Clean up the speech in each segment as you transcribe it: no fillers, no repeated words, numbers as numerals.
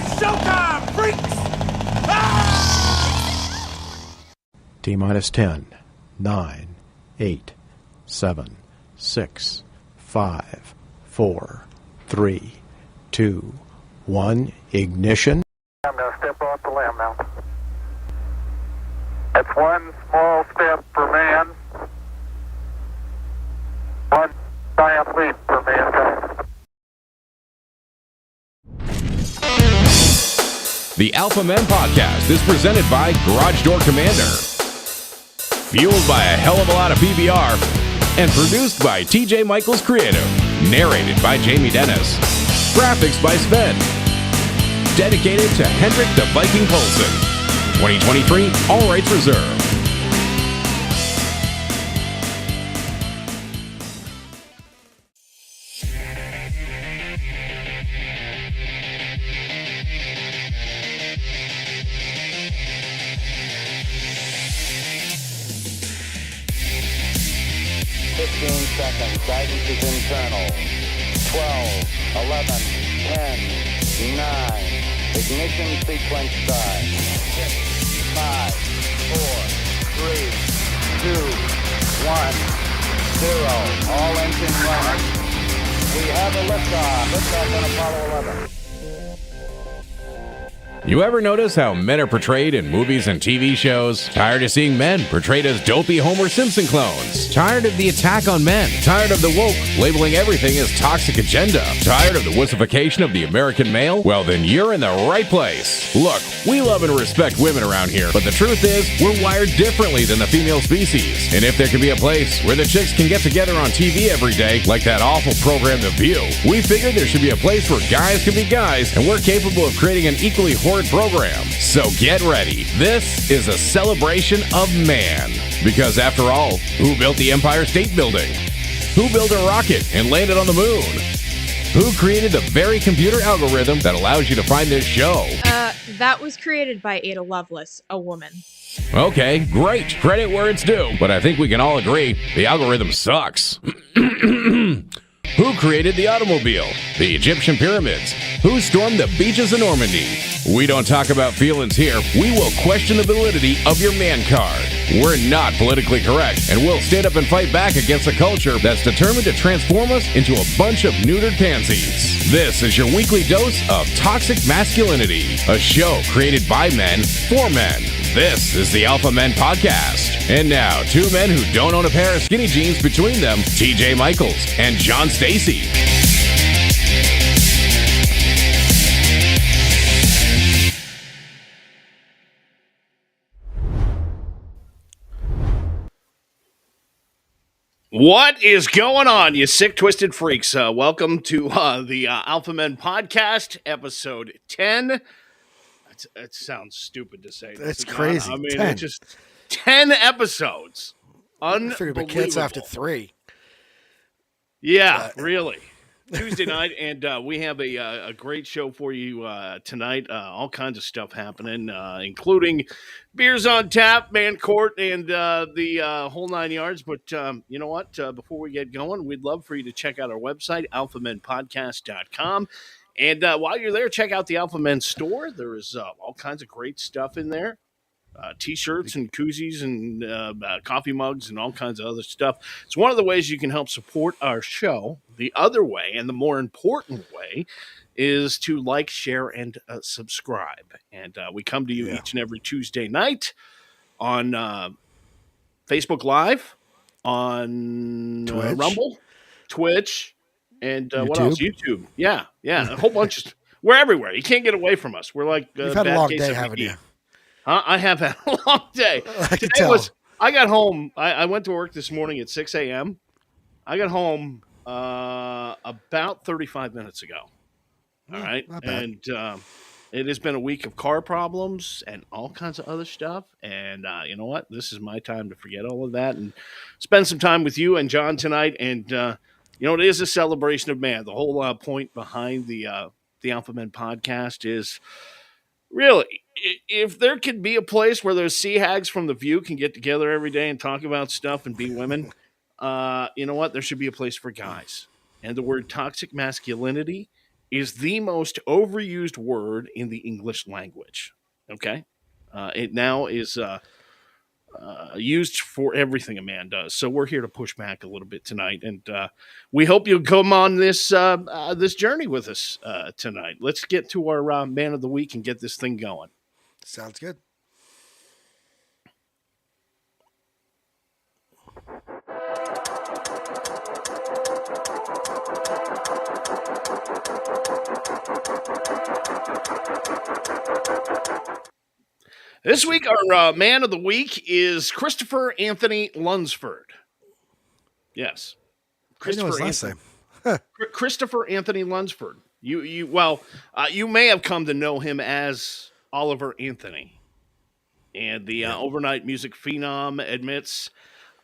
It's showtime, freaks! T-minus 10, 9, 8, 7, 6, 5, 4, 3, 2, 1, ignition. I'm going to step off the limb now. That's one small step for man, one giant leap for mankind. The Alpha Men Podcast is presented by Garage Door Commander. Fueled by a hell of a lot of PBR. And produced by TJ Michaels Creative. Narrated by Jamie Dennis. Graphics by Sven. Dedicated to Hendrik the Viking Poulsen. 2023, all rights reserved. Seconds. Guidance is internal. 12, 11, 10, 9. Ignition sequence start. 6, 5, 4, 3, 2, 1, 0. All engines running. We have a liftoff. Liftoff on Apollo 11. You ever notice how men are portrayed in movies and TV shows? Tired of seeing men portrayed as dopey Homer Simpson clones? Tired of the attack on men? Tired of the woke labeling everything as toxic agenda? Tired of the wussification of the American male? Well, then you're in the right place. Look, we love and respect women around here, but the truth is, we're wired differently than the female species. And if there can be a place where the chicks can get together on TV every day, like that awful program The View, we figured there should be a place where guys can be guys, and we're capable of creating an equally horrid program. So get ready. This is a celebration of man. Because after all, who built the Empire State Building? Who built a rocket and landed on the moon? Who created the very computer algorithm that allows you to find this show? That was created by Ada Lovelace, a woman. Okay, great. Credit where it's due. But I think we can all agree the algorithm sucks. Who created the automobile? The Egyptian pyramids? Who stormed the beaches of Normandy? We don't talk about feelings here. We will question the validity of your man card. We're not politically correct, and we'll stand up and fight back against a culture that's determined to transform us into a bunch of neutered pansies. This is your weekly dose of toxic masculinity, a show created by men for men. This is the Alpha Men Podcast. And now, two men who don't own a pair of skinny jeans between them, TJ Michaels and John Stacy. What is going on, you sick, twisted freaks? Welcome to the Alpha Men Podcast, episode 10. It sounds stupid to say. That's crazy. I mean, 10. it's just 10 episodes. I figured the kids after 3. Yeah, really. Tuesday night, and we have a great show for you tonight. All kinds of stuff happening, including beers on tap, man court, and the whole 9 yards. But you know what? Before we get going, we'd love for you to check out our website, alphamenpodcast.com. And while you're there, check out the Alpha Men store. There is all kinds of great stuff in there. T-shirts and koozies and coffee mugs and all kinds of other stuff. It's one of the ways you can help support our show. The other way, and the more important way, is to like, share, and subscribe. And we come to you each and every Tuesday night on Facebook Live, on Rumble, Twitch, and what else? YouTube. Yeah, a whole bunch of. We're everywhere. You can't get away from us. We're like you've had a long day, haven't you? I have had a long day. I can tell. I got home. I went to work this morning at 6 a.m. I got home about 35 minutes ago. All right. And it has been a week of car problems and all kinds of other stuff. And you know what? This is my time to forget all of that and spend some time with you and John tonight. And, you know, it is a celebration of man. The whole point behind the Alpha Men Podcast is really, if there could be a place where those sea hags from The View can get together every day and talk about stuff and be women, you know what? There should be a place for guys. And the word toxic masculinity is the most overused word in the English language. Okay? It now is used for everything a man does. So we're here to push back a little bit tonight, and we hope you'll come on this this journey with us tonight. Let's get to our man of the week and get this thing going. Sounds good. This week, our man of the week is Christopher Anthony Lunsford. Yes, Christopher Anthony. Christopher Anthony Lunsford. You may have come to know him as Oliver Anthony, and the overnight music phenom admits.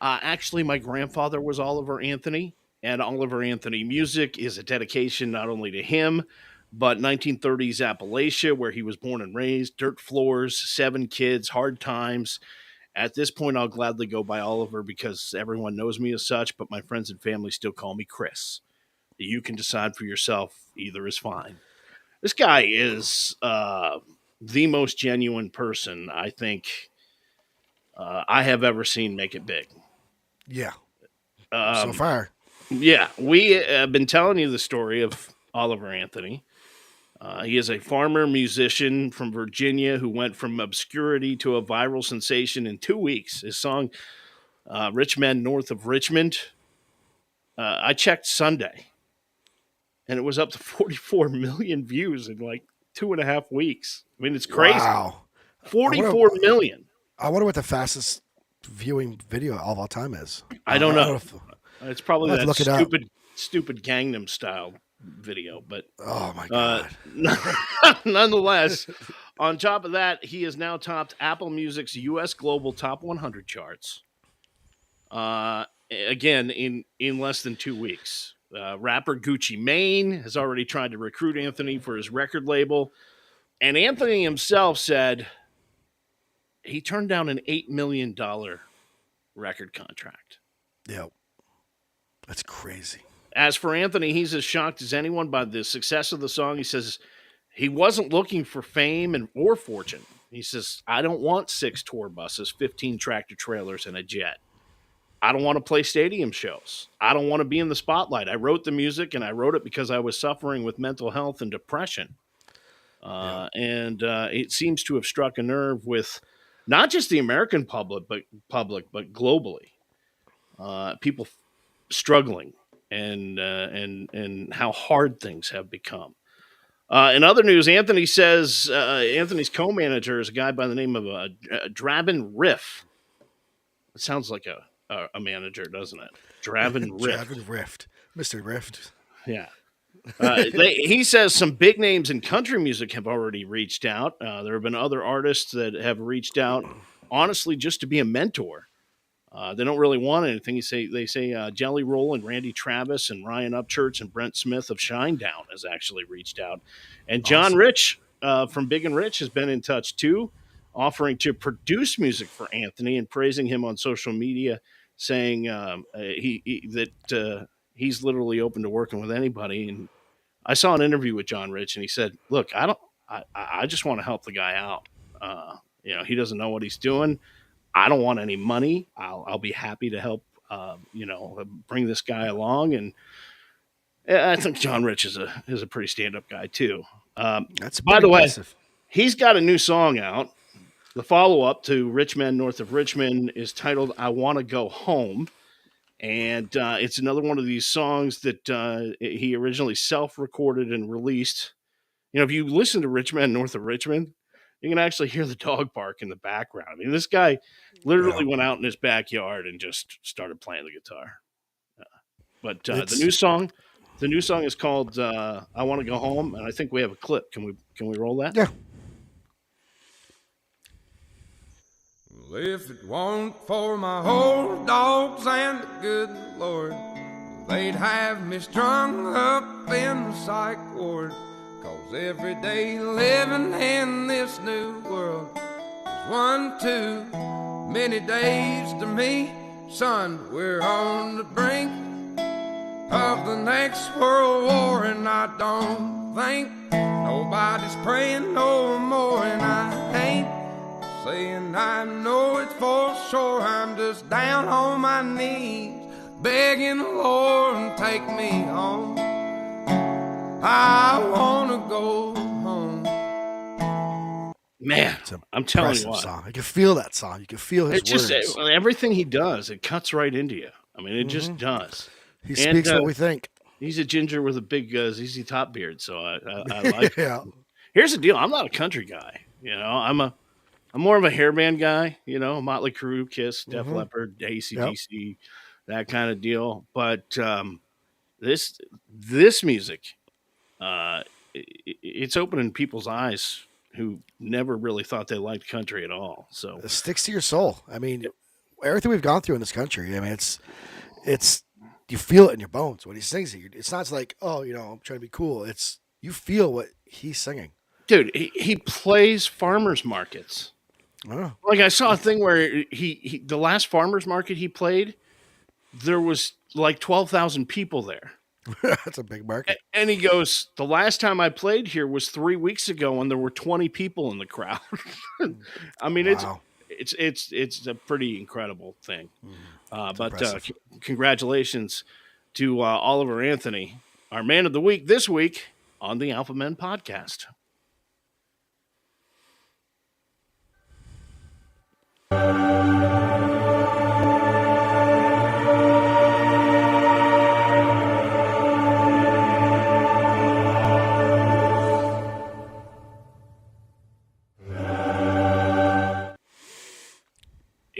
Actually, my grandfather was Oliver Anthony, and Oliver Anthony music is a dedication not only to him, but 1930s Appalachia, where he was born and raised, dirt floors, 7 kids, hard times. At this point, I'll gladly go by Oliver because everyone knows me as such, but my friends and family still call me Chris. You can decide for yourself. Either is fine. This guy is the most genuine person I think I have ever seen make it big. Yeah. So far. Yeah. We have been telling you the story of Oliver Anthony. He is a farmer musician from Virginia who went from obscurity to a viral sensation in 2 weeks. His song, Rich Men North of Richmond, I checked Sunday, and it was up to 44 million views in like 2.5 weeks. I mean, it's crazy. Wow. 44 million. I wonder what the fastest viewing video of all time is. I don't know. It's probably that stupid Gangnam Style video, but oh my god. Nonetheless, on top of that, he has now topped Apple Music's US Global Top 100 charts. Again, in less than 2 weeks. Rapper Gucci Mane has already tried to recruit Anthony for his record label, and Anthony himself said he turned down an $8 million record contract. Yep. That's crazy. As for Anthony, he's as shocked as anyone by the success of the song. He says he wasn't looking for fame or fortune. He says, I don't want 6 tour buses, 15 tractor trailers, and a jet. I don't want to play stadium shows. I don't want to be in the spotlight. I wrote the music, and I wrote it because I was suffering with mental health and depression. And it seems to have struck a nerve with not just the American public, but globally. People struggling. And how hard things have become. In other news, Anthony says Anthony's co-manager is a guy by the name of Draven Riff. It sounds like a manager, doesn't it? Draven Riff. Draven Rift. Mr. Rift. Yeah. He says some big names in country music have already reached out. There have been other artists that have reached out, honestly, just to be a mentor. They don't really want anything. They say Jelly Roll and Randy Travis and Ryan Upchurch and Brent Smith of Shinedown has actually reached out. And John Rich from Big and Rich has been in touch too, offering to produce music for Anthony and praising him on social media, saying he's literally open to working with anybody. And I saw an interview with John Rich, and he said, "Look, I just want to help the guy out. He doesn't know what he's doing. I don't want any money. I'll be happy to help, bring this guy along." And I think John Rich is a pretty stand-up guy too. That's by the impressive. way, he's got a new song out. The follow-up to Rich Men North of Richmond is titled "I Want to Go Home," and it's another one of these songs that he originally self-recorded and released. You know, if you listen to Rich Men North of Richmond, you can actually hear the dog bark in the background. I mean, this guy literally went out in his backyard and just started playing the guitar. But the new song is called "I Want to Go Home," and I think we have a clip. Can we roll that? Yeah. Well, if it weren't for my old dogs and the good Lord, they'd have me strung up in the psych ward. 'Cause every day living in this new world is one too many days to me. Son, we're on the brink of the next world war, and I don't think nobody's praying no more, and I ain't saying I know it for sure. I'm just down on my knees begging the Lord to take me home. I wanna go home. Man, I'm telling you what. Song. You can feel that song. You can feel his It's words. just everything he does. It cuts right into you. I mean, it just does. He speaks what we think. He's a ginger with a big ZZ Top beard, so I like. Yeah. Here's the deal: I'm not a country guy. You know, I'm more of a hairband guy. You know, Motley Crue, Kiss, Def Leppard, AC/DC, that kind of deal. But this music, it's opening people's eyes who never really thought they liked country at all. So It sticks to your soul. I mean, everything we've gone through in this country. I mean, it's you feel it in your bones when he sings it. It's not like, oh, you know, I'm trying to be cool. It's you feel what he's singing. dude, he plays farmers markets. Oh. Like I saw a thing where he the last farmers market he played, there was like 12,000 people there. That's a big market. And he goes, the last time I played here was 3 weeks ago, and there were 20 people in the crowd. I mean, Wow. it's a pretty incredible thing. But impressive. congratulations to Oliver Anthony, our man of the week this week on the Alpha Men podcast.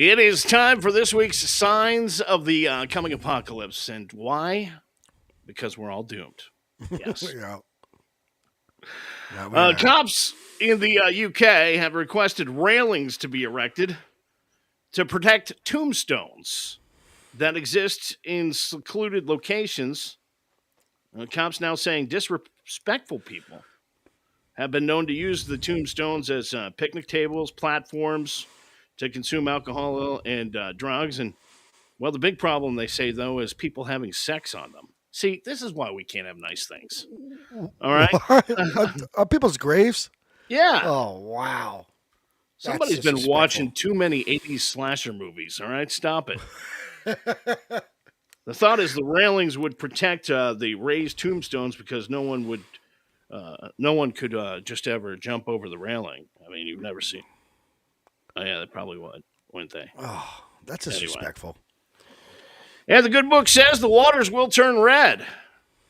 It is time for this week's Signs of the Coming Apocalypse. And why? Because we're all doomed. Yes. Yeah. Yeah, we are. Cops in the UK have requested railings to be erected to protect tombstones that exist in secluded locations. Cops now saying disrespectful people have been known to use the tombstones as picnic tables, platforms to consume alcohol and drugs. And, well, the big problem, they say, though, is people having sex on them. See, this is why we can't have nice things. All right? On people's graves? Yeah. Oh, wow. Somebody's That's been disrespectful. watching too many 80s slasher movies. All right? Stop it. The thought is the railings would protect the raised tombstones because no one could just ever jump over the railing. I mean, you've never seen. Oh, yeah, they probably would, wouldn't they? Oh, that's disrespectful. And the good book says the waters will turn red.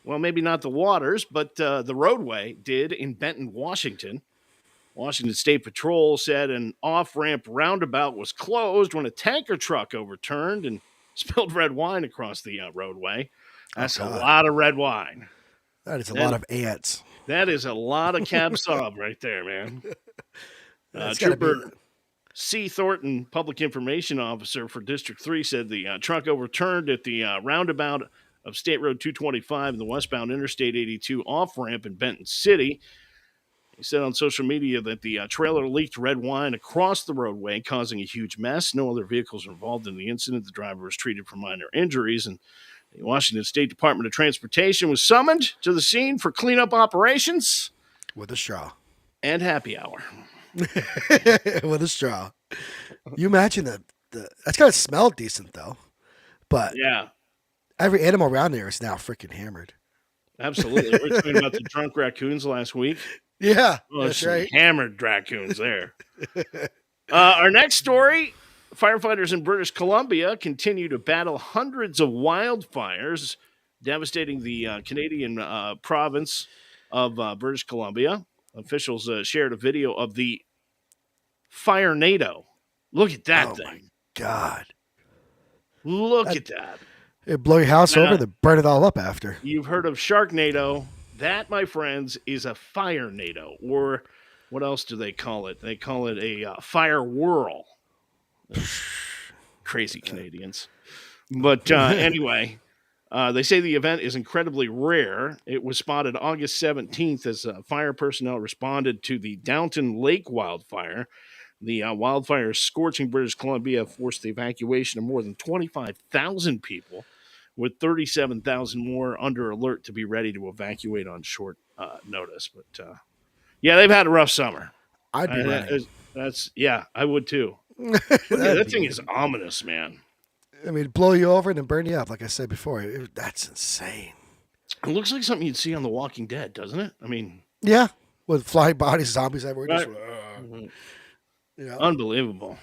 Well, maybe not the waters, but the roadway did in Benton, Washington. Washington State Patrol said an off-ramp roundabout was closed when a tanker truck overturned and spilled red wine across the roadway. That's a lot of red wine. That is a lot of ants. That is a lot of cab sauv right there, man. It's gotta Trooper be- C. Thornton, public information officer for District 3, said the truck overturned at the roundabout of State Road 225 and the westbound Interstate 82 off-ramp in Benton City. He said on social media that the trailer leaked red wine across the roadway, causing a huge mess. No other vehicles were involved in the incident. The driver was treated for minor injuries, and the Washington State Department of Transportation was summoned to the scene for cleanup operations with a straw. and happy hour. With a straw. You imagine that's gotta smell decent though. But Yeah, every animal around there is now freaking hammered. absolutely. We were talking about the drunk raccoons last week. Yeah, Oh, that's some right. hammered raccoons there. Our next story, firefighters in British Columbia continue to battle hundreds of wildfires devastating the Canadian province of British Columbia. Officials shared a video of the fire NATO. Look at that Oh thing. my God. Look at that. It'd blow your house Now- over, then burn it all up after. You've heard of Sharknado. That, my friends, is a fire NATO. Or what else do they call it? They call it a fire whirl. Crazy Canadians. But anyway, they say the event is incredibly rare. It was spotted August 17th as fire personnel responded to the Downton Lake wildfire. The wildfire scorching British Columbia forced the evacuation of more than 25,000 people, with 37,000 more under alert to be ready to evacuate on short notice. But yeah, they've had a rough summer. I'd be ready. I would too. That'd That be- thing is ominous, man. I mean, blow you over and then burn you up, like I said before. That's insane. It looks like something you'd see on The Walking Dead, doesn't it? I mean, Yeah, with flying bodies, zombies everywhere. right. Just, yeah. Unbelievable.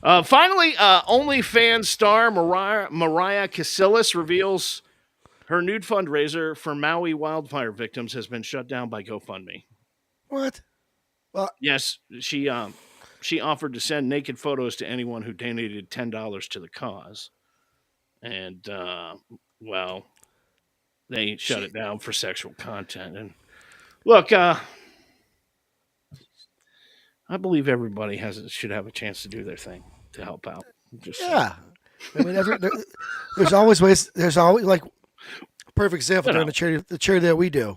Finally, OnlyFans star Mariah Casillas reveals her nude fundraiser for Maui wildfire victims has been shut down by GoFundMe. What? Well, Yes, she offered to send naked photos to anyone who donated $10 to the cause, and well, they shut it down for sexual content. And look, I believe everybody should have a chance to do their thing to help out. Just yeah. I mean, there's always ways. There's always like perfect example during the charity that we do.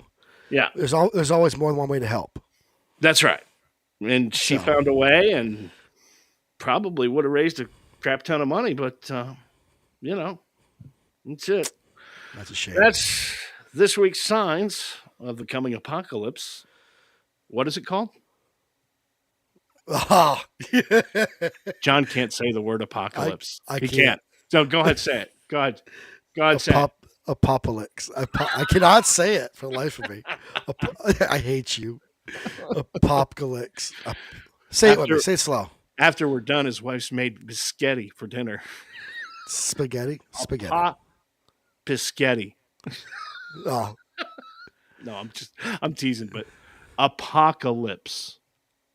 Yeah, there's always more than one way to help. that's right. And she found a way, and probably would have raised a crap ton of money. But that's it. That's a shame. That's this week's signs of the coming apocalypse. What is it called? Oh. John can't say the word apocalypse. He can't. So go ahead, say it. Go ahead, say it. Apocalypse. I cannot say it for the life of me. I hate you. Apocalypse. Say it with me. Say it slow. After we're done, his wife's made biscotti for dinner. Spaghetti. Biscotti. Oh. No, I'm teasing, but apocalypse.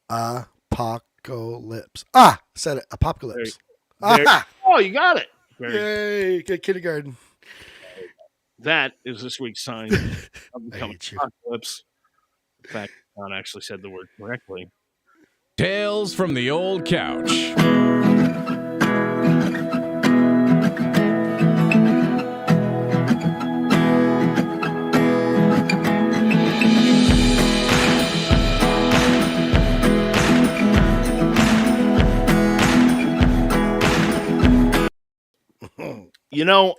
Apocalypse. Ah, said it. Apocalypse. Oh, you got it. Yay! Good kindergarten. That is this week's sign of the I coming hate you. apocalypse. In fact, John actually said the word correctly. Tales from the old couch. You know,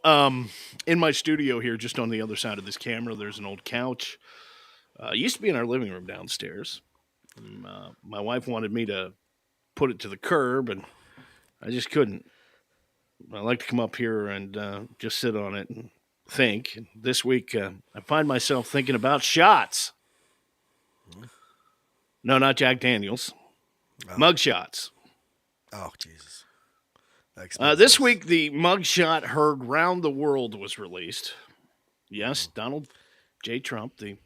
in my studio here, just on the other side of this camera, there's an old couch. It used to be in our living room downstairs. My wife wanted me to put it to the curb, and I just couldn't. I like to come up here and just sit on it and think. And this week, I find myself thinking about shots. No, not Jack Daniels. Mug shots. Oh, Jesus. This week, the mugshot heard round the world was released. Yes, Donald J. Trump, the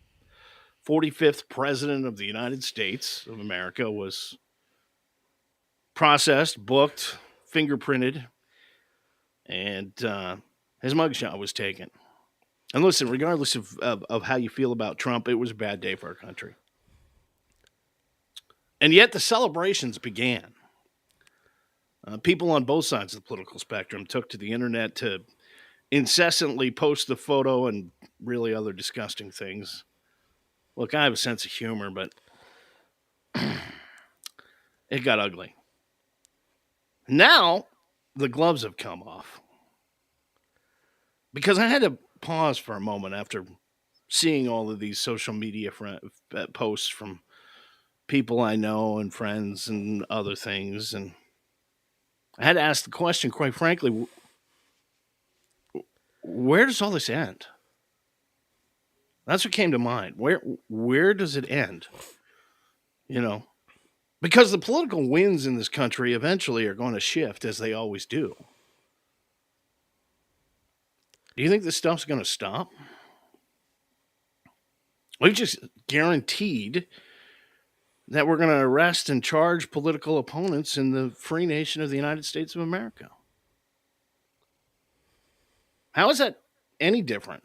45th president of the United States of America, was processed, booked, fingerprinted, and his mugshot was taken. And listen, regardless of how you feel about Trump, it was a bad day for our country. And yet the celebrations began. People on both sides of the political spectrum took to the internet to incessantly post the photo and really other disgusting things. Look, I have a sense of humor, but it got ugly. Now, the gloves have come off. Because I had to pause for a moment after seeing all of these social media posts from people I know and friends and other things, and I had to ask the question, quite frankly, where does all this end? That's what came to mind. Where does it end? You know, because the political winds in this country eventually are going to shift, as they always do. Do you think this stuff's going to stop? We've just guaranteed that we're going to arrest and charge political opponents in the free nation of the United States of America. How is that any different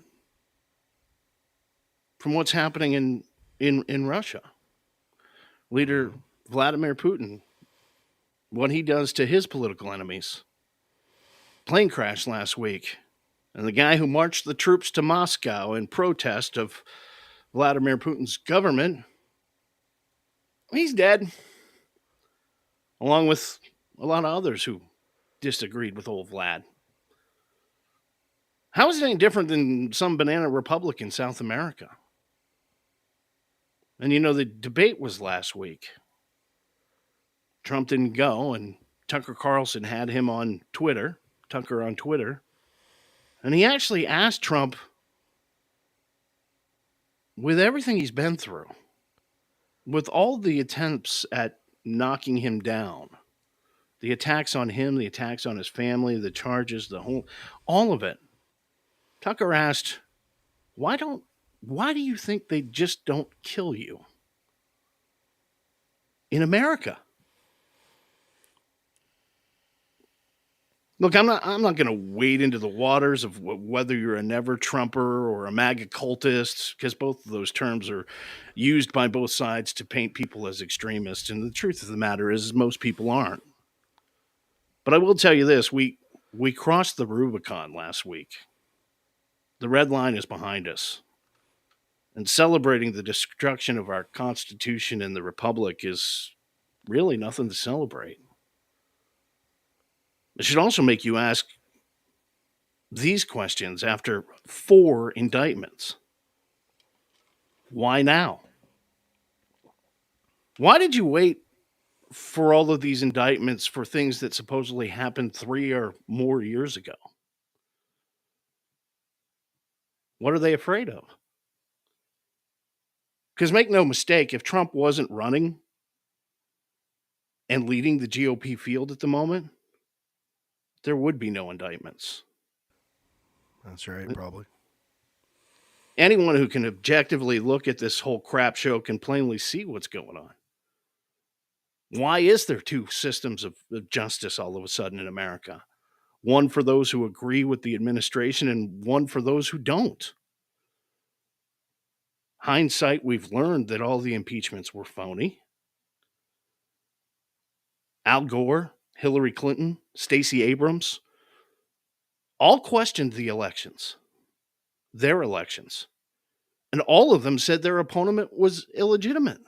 from what's happening in Russia? Leader Vladimir Putin, what he does to his political enemies. Plane crash last week, and the guy who marched the troops to Moscow in protest of Vladimir Putin's government, he's dead, along with a lot of others who disagreed with old Vlad. How is it any different than some banana republic in South America? And the debate was last week. Trump didn't go, and Tucker Carlson had him on Twitter, Tucker on Twitter, and he actually asked Trump, with everything he's been through, with all the attempts at knocking him down, the attacks on him, the attacks on his family, the charges, all of it. Tucker asked, why do you think they just don't kill you in America? Look, I'm not going to wade into the waters of whether you're a never Trumper or a MAGA cultist, because both of those terms are used by both sides to paint people as extremists. And the truth of the matter is most people aren't. But I will tell you this, we crossed the Rubicon last week. The red line is behind us. And celebrating the destruction of our Constitution and the Republic is really nothing to celebrate. It should also make you ask these questions after 4 indictments. Why now? Why did you wait for all of these indictments for things that supposedly happened 3 or more years ago? What are they afraid of? Because make no mistake, if Trump wasn't running and leading the GOP field at the moment, there would be no indictments. That's right, probably. Anyone who can objectively look at this whole crap show can plainly see what's going on. Why is there 2 systems of justice all of a sudden in America? One for those who agree with the administration and one for those who don't. Hindsight, we've learned that all the impeachments were phony. Al Gore, Hillary Clinton, Stacey Abrams, all questioned the elections, their elections. And all of them said their opponent was illegitimate.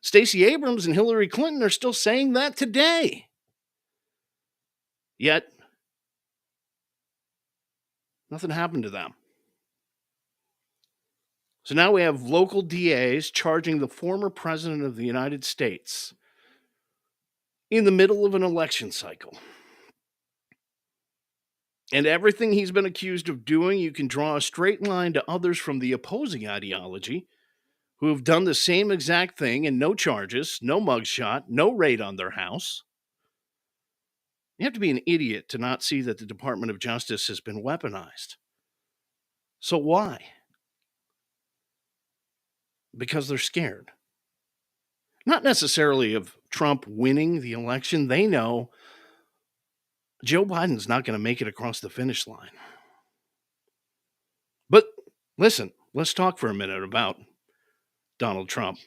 Stacey Abrams and Hillary Clinton are still saying that today. Yet, nothing happened to them. So now we have local DAs charging the former president of the United States in the middle of an election cycle. And everything he's been accused of doing, you can draw a straight line to others from the opposing ideology who have done the same exact thing and no charges, no mugshot, no raid on their house. You have to be an idiot to not see that the Department of Justice has been weaponized. So why? Because they're scared. Not necessarily of Trump winning the election. They know Joe Biden's not going to make it across the finish line. But listen, let's talk for a minute about Donald Trump.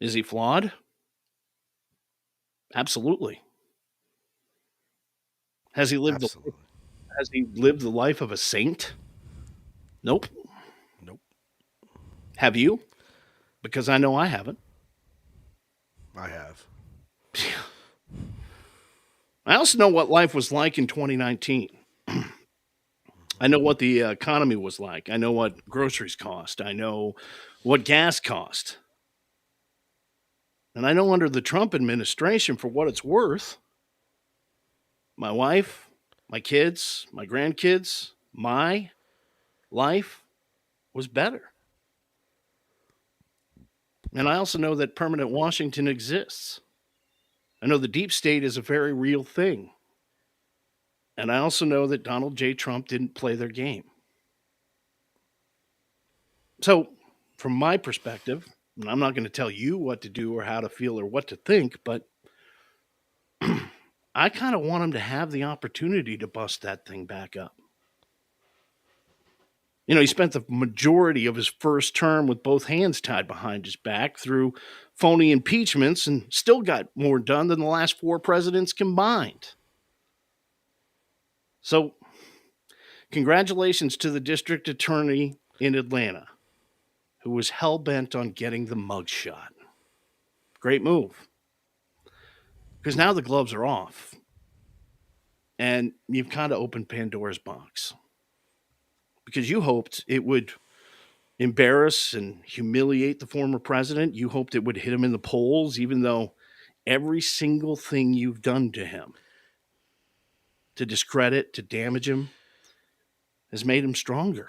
Is he flawed? Absolutely. Has he lived the life of a saint? Nope. Have you? Because I know I haven't. I have. I also know what life was like in 2019. I know what the economy was like. I know what groceries cost. I know what gas cost. And I know under the Trump administration, for what it's worth, my wife, my kids, my grandkids, my life was better. And I also know that permanent Washington exists. I know the deep state is a very real thing. And I also know that Donald J. Trump didn't play their game. So, from my perspective, and I'm not going to tell you what to do or how to feel or what to think, but I kind of want him to have the opportunity to bust that thing back up. He spent the majority of his first term with both hands tied behind his back through phony impeachments and still got more done than the last 4 presidents combined. So, congratulations to the district attorney in Atlanta, who was hell-bent on getting the mugshot. Great move. Because now the gloves are off. And you've kind of opened Pandora's box because you hoped it would embarrass and humiliate the former president. You hoped it would hit him in the polls, even though every single thing you've done to him to discredit, to damage him, has made him stronger.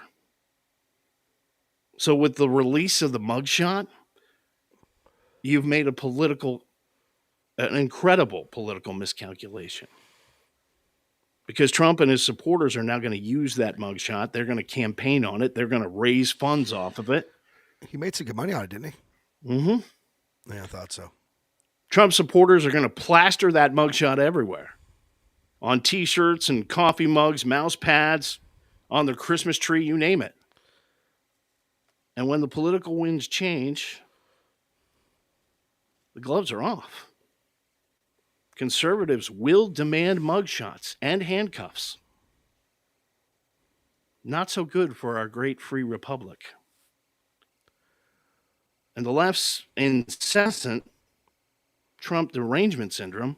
So with the release of the mugshot, you've made an incredible political miscalculation. Because Trump and his supporters are now going to use that mugshot. They're going to campaign on it. They're going to raise funds off of it. He made some good money on it, didn't he? Mm-hmm. Yeah, I thought so. Trump supporters are going to plaster that mugshot everywhere. On T-shirts and coffee mugs, mouse pads, on their Christmas tree, you name it. And when the political winds change, the gloves are off. Conservatives will demand mugshots and handcuffs. Not so good for our great free republic. And the left's incessant Trump derangement syndrome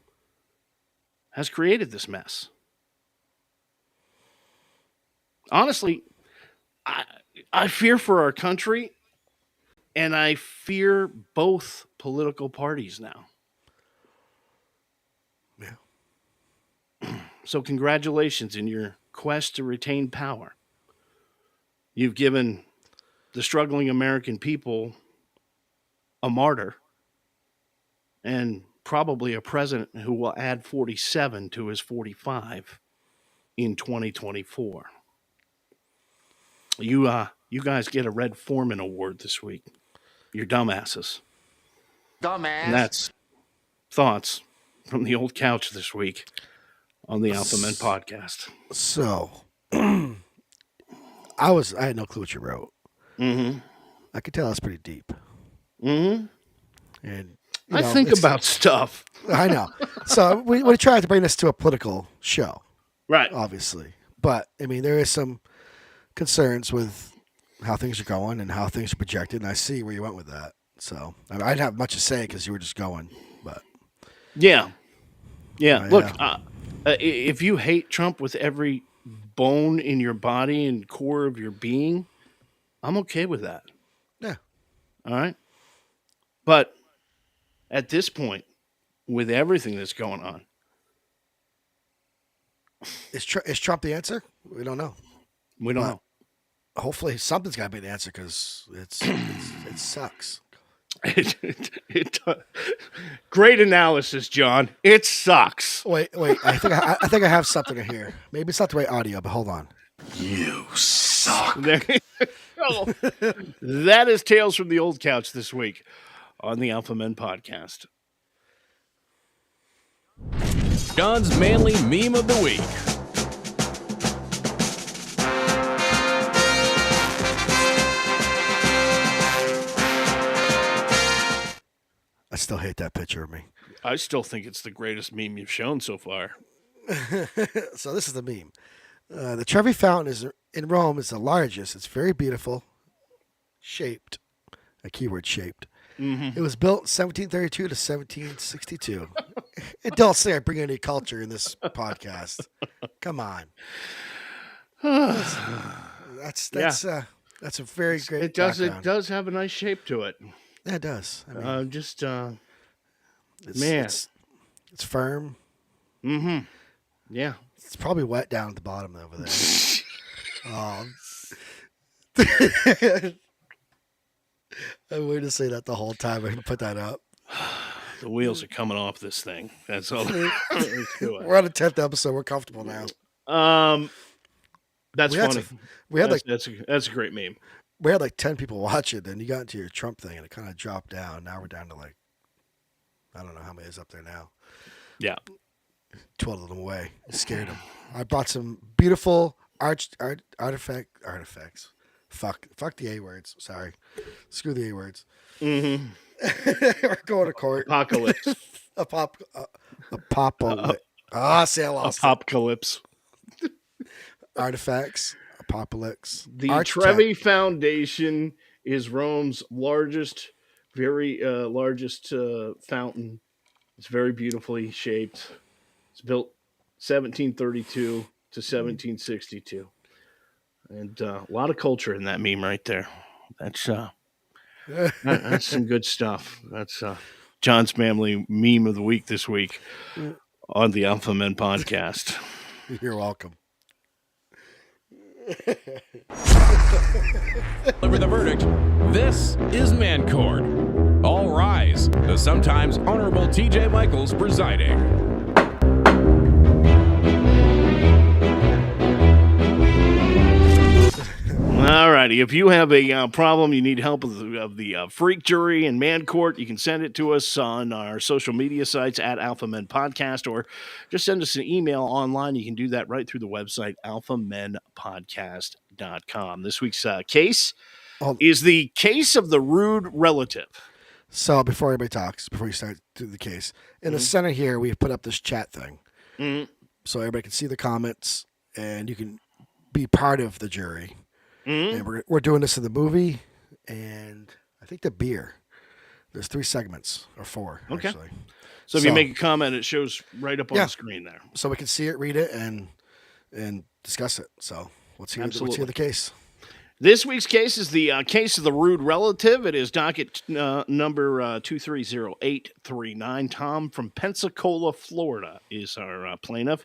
has created this mess. Honestly, I fear for our country, and I fear both political parties now. Yeah. So congratulations in your quest to retain power. You've given the struggling American people a martyr and probably a president who will add 47 to his 45 in 2024. You guys get a Red Foreman Award this week. You're dumbasses. Dumbass. And that's thoughts from the old couch this week on the Alpha Men podcast. So, I had no clue what you wrote. Mm-hmm. I could tell it's pretty deep. Mm-hmm. And I think about stuff. I know. So we tried to bring this to a political show, Right. obviously. But I mean, there is some concerns with how things are going and how things are projected, and I see where you went with that. So I didn't have much to say because you were just going. But Yeah. Look, yeah. If you hate Trump with every bone in your body and core of your being, I'm okay with that. Yeah. All right. But at this point, with everything that's going on, Is Trump the answer? We don't know. we don't know. Hopefully something's got to be the answer because it sucks. Great analysis, John. It sucks. Wait. I think I have something in here. Maybe it's not the right audio, but hold on. You suck. There you go. That is Tales from the Old Couch this week on the Alpha Men podcast. John's manly meme of the week. I still hate that picture of me. I still think it's the greatest meme you've shown so far. So this is the meme. The Trevi Fountain is in Rome is the largest. It's very beautiful, shaped. A keyword shaped. Mm-hmm. It was built 1732 to 1762. And don't say I bring any culture in this podcast. Come on. That's a very great. It does. background. It does have a nice shape to it. Yeah, it does. I mean, man, it's firm. Mm-hmm. Yeah. It's probably wet down at the bottom over there. I wanted to say that the whole time. I'm going to put that up. The wheels are coming off this thing. That's all. Let's do it. We're on the 10th episode. We're comfortable now. That's funny. That's a great meme. We had like 10 people watch it. Then you got into your Trump thing, and it kind of dropped down. Now we're down to like, I don't know how many is up there now. Yeah. 12 of them away. It scared them. I brought some beautiful artifacts. Fuck the A words. Sorry. Screw the A words. Mm-hmm. We're going to court. Apocalypse. Say I lost it. Apocalypse. Artifacts. Apocalypse. The Trevi Foundation is Rome's largest fountain. It's very beautifully shaped. It's built 1732 to 1762. And a lot of culture in that meme right there. That's some good stuff. That's John's family meme of the week this week on the Alpha Men podcast. You're welcome. Deliver the verdict. This is Man Court. All rise. The sometimes Honorable T.J. Michaels presiding. All righty. If you have a problem, you need help of the freak jury and Man Court, you can send it to us on our social media sites at Alpha Men Podcast, or just send us an email online. You can do that right through the website, alphamenpodcast.com. This week's case is the case of the rude relative. So before everybody talks, before you start to the case, in the center here, we've put up this chat thing. So everybody can see the comments, and you can be part of the jury. And we're doing this in the movie, and I think the beer. There's 3 segments, or 4, actually. So if you make a comment, it shows right up on the screen there. So we can see it, read it, and discuss it. So let's hear the case. This week's case is the case of the rude relative. It is docket number 230839. Tom from Pensacola, Florida is our plaintiff.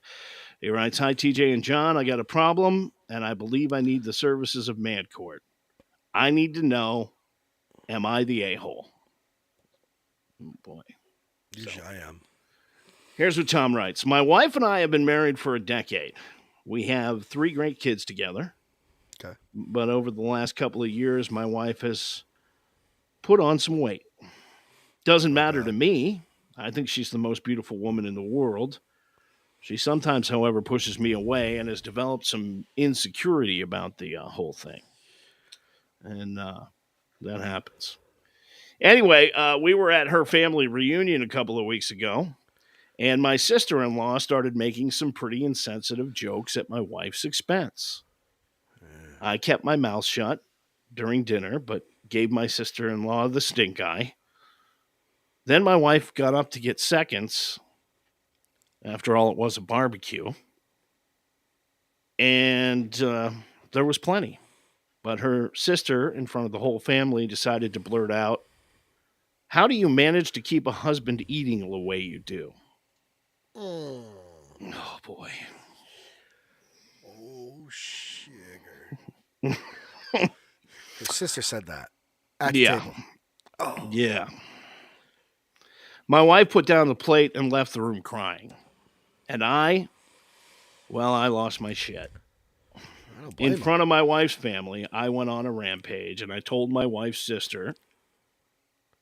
He writes, "Hi, TJ and John. I got a problem, and I believe I need the services of Man Court. I need to know, am I the a-hole?" Oh, boy. Usually I am. Here's what Tom writes. "My wife and I have been married for a decade. We have 3 great kids together. Okay. But over the last couple of years, my wife has put on some weight. Doesn't matter to me. I think she's the most beautiful woman in the world. She sometimes, however, pushes me away and has developed some insecurity about the whole thing." And that happens. Anyway, we were at her family reunion a couple of weeks ago, and my sister-in-law started making some pretty insensitive jokes at my wife's expense. I kept my mouth shut during dinner, but gave my sister-in-law the stink eye. Then my wife got up to get seconds. After all, it was a barbecue. And there was plenty. But her sister, in front of the whole family, decided to blurt out, "How do you manage to keep a husband eating the way you do?" Oh, boy. Oh, sugar. Her sister said that at the table. Oh. Yeah. My wife put down the plate and left the room crying. And I lost my shit. In front of my wife's family, I went on a rampage, and I told my wife's sister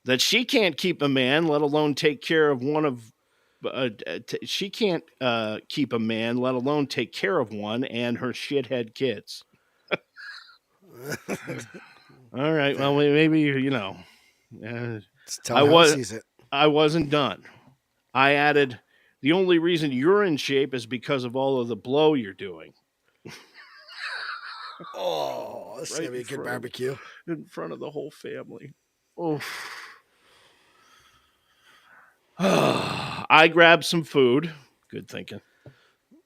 that she can't keep a man, let alone take care of one of. She can't keep a man, let alone take care of one and her shithead kids. All right, well, maybe I wasn't done. I added, "The only reason you're in shape is because of all of the blow you're doing." Oh, this is going to be a good barbecue. In front of the whole family. Oh. I grabbed some food. Good thinking.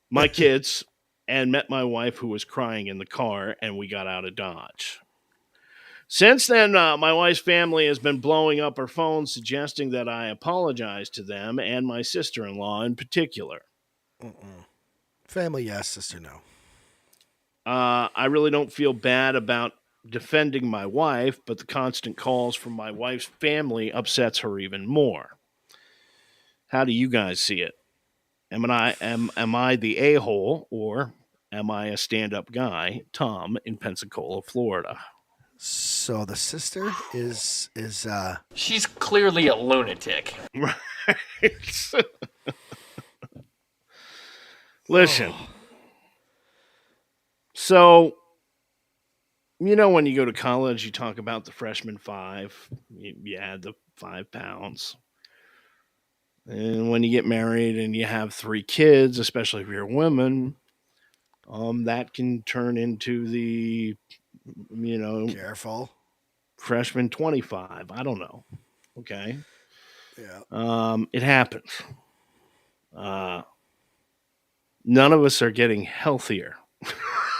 My kids, and met my wife, who was crying in the car, and we got out of Dodge. Since then, my wife's family has been blowing up her phone, suggesting that I apologize to them and my sister-in-law in particular. Family, yes. Sister, no. I really don't feel bad about defending my wife, but the constant calls from my wife's family upsets her even more. How do you guys see it? Am I the a-hole, or am I a stand-up guy? Tom in Pensacola, Florida. So the sister is she's clearly a lunatic. Right. Listen. So, when you go to college, you talk about the freshman 5. You add the 5 pounds. And when you get married and you have 3 kids, especially if you're a woman, that can turn into the, careful freshman 25. I don't know. Okay. Yeah. It happens. none of us are getting healthier.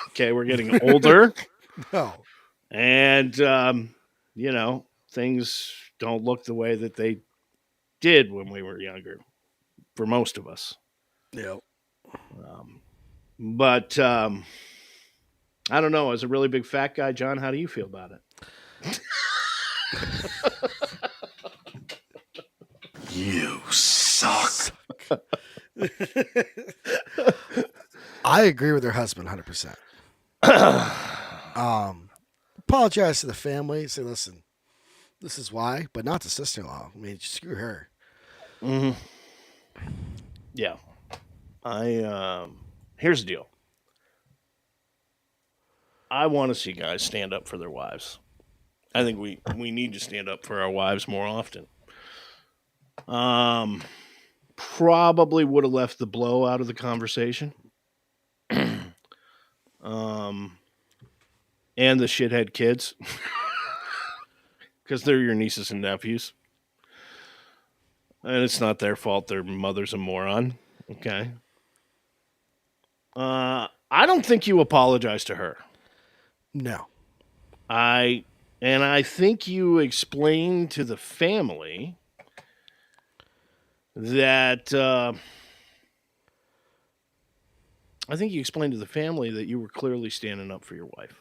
Okay, we're getting older. No. And, things don't look the way that they did when we were younger, for most of us. Yep. But I don't know. As a really big fat guy, John, how do you feel about it? You suck. I agree with her husband 100%. Apologize to the family. Say, listen, this is why, but not to sister-in-law. I mean, screw her. Mm-hmm. Yeah. Here's the deal. I want to see guys stand up for their wives. I think we need to stand up for our wives more often. Probably would have left the blow out of the conversation. And the shithead kids. Because they're your nieces and nephews. And it's not their fault their mother's a moron. Okay. I don't think you apologize to her. No. I think you explained to the family that you were clearly standing up for your wife.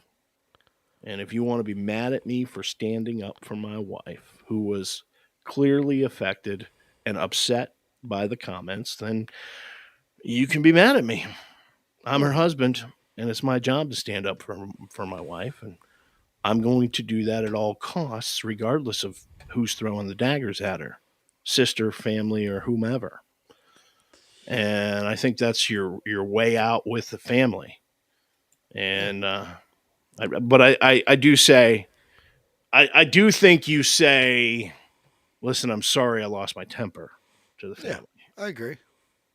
And if you want to be mad at me for standing up for my wife, who was clearly affected and upset by the comments, then you can be mad at me. I'm her husband, and it's my job to stand up for my wife, and I'm going to do that at all costs, regardless of who's throwing the daggers at her, sister, family, or whomever. And I think that's your way out with the family. And I do say, I do think you say, listen, I'm sorry I lost my temper to the family. Yeah, I agree.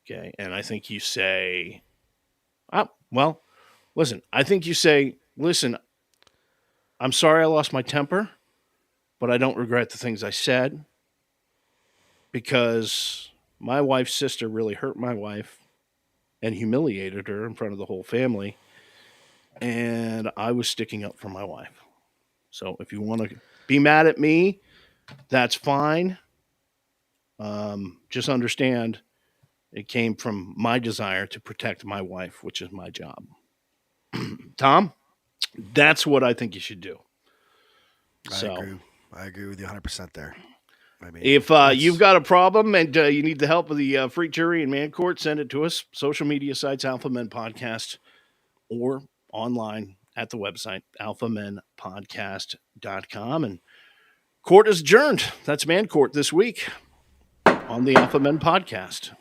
Okay, and I think you say, listen, I think you say, listen, I'm sorry I lost my temper, but I don't regret the things I said because my wife's sister really hurt my wife and humiliated her in front of the whole family, and I was sticking up for my wife. So if you want to be mad at me, that's fine. Just understand it came from my desire to protect my wife, which is my job. Tom, that's what I think you should do. I agree with you 100% there. I mean, if you've got a problem and you need the help of the Freak Jury and Man Court, send it to us. Social media sites, Alpha Men Podcast, or online at the website, alphamenpodcast.com. And court is adjourned. That's Man Court this week on the Alpha Men Podcast.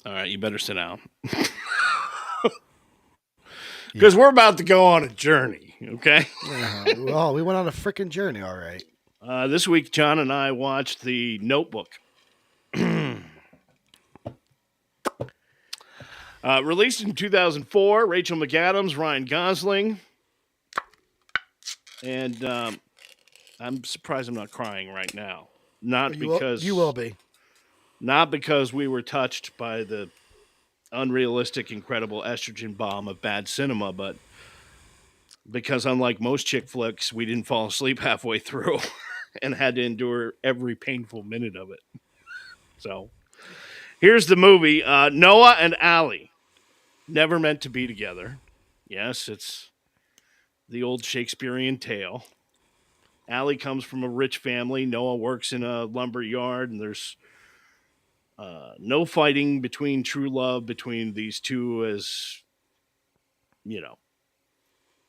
All right, you better sit down. Because we're about to go on a journey, okay? Well, we went on a freaking journey, all right. This week, John and I watched The Notebook. Released in 2004, Rachel McAdams, Ryan Gosling. And I'm surprised I'm not crying right now. You will be. Not because we were touched by the unrealistic, incredible estrogen bomb of bad cinema, but because unlike most chick flicks, we didn't fall asleep halfway through and had to endure every painful minute of it. So here's the movie. Noah and Allie, never meant to be together. Yes, it's the old Shakespearean tale. Allie comes from a rich family. Noah works in a lumber yard, and there's no fighting between true love between these two, as you know,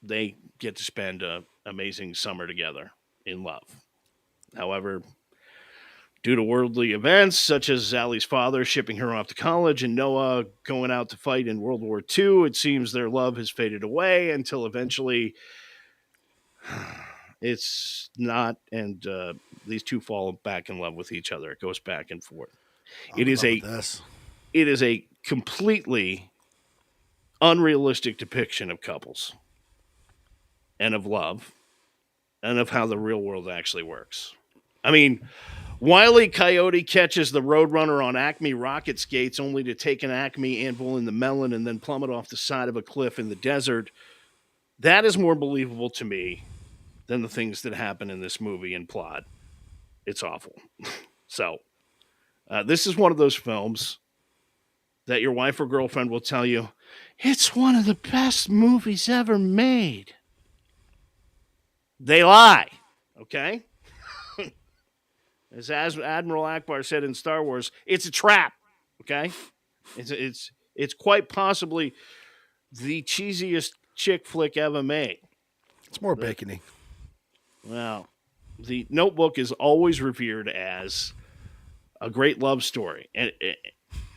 they get to spend an amazing summer together in love. However, due to worldly events such as Allie's father shipping her off to college and Noah going out to fight in World War II, it seems their love has faded away until eventually it's not, and these two fall back in love with each other. It goes back and forth. It is a completely unrealistic depiction of couples and of love and of how the real world actually works. I mean, Wile E. Coyote catches the Roadrunner on Acme rocket skates only to take an Acme anvil in the melon and then plummet off the side of a cliff in the desert. That is more believable to me than the things that happen in this movie and plot. It's awful. So, this is one of those films that your wife or girlfriend will tell you, it's one of the best movies ever made. They lie, okay? As Admiral Akbar said in Star Wars, it's a trap, okay? It's quite possibly the cheesiest chick flick ever made. It's more bacony. Well, The Notebook is always revered as a great love story, and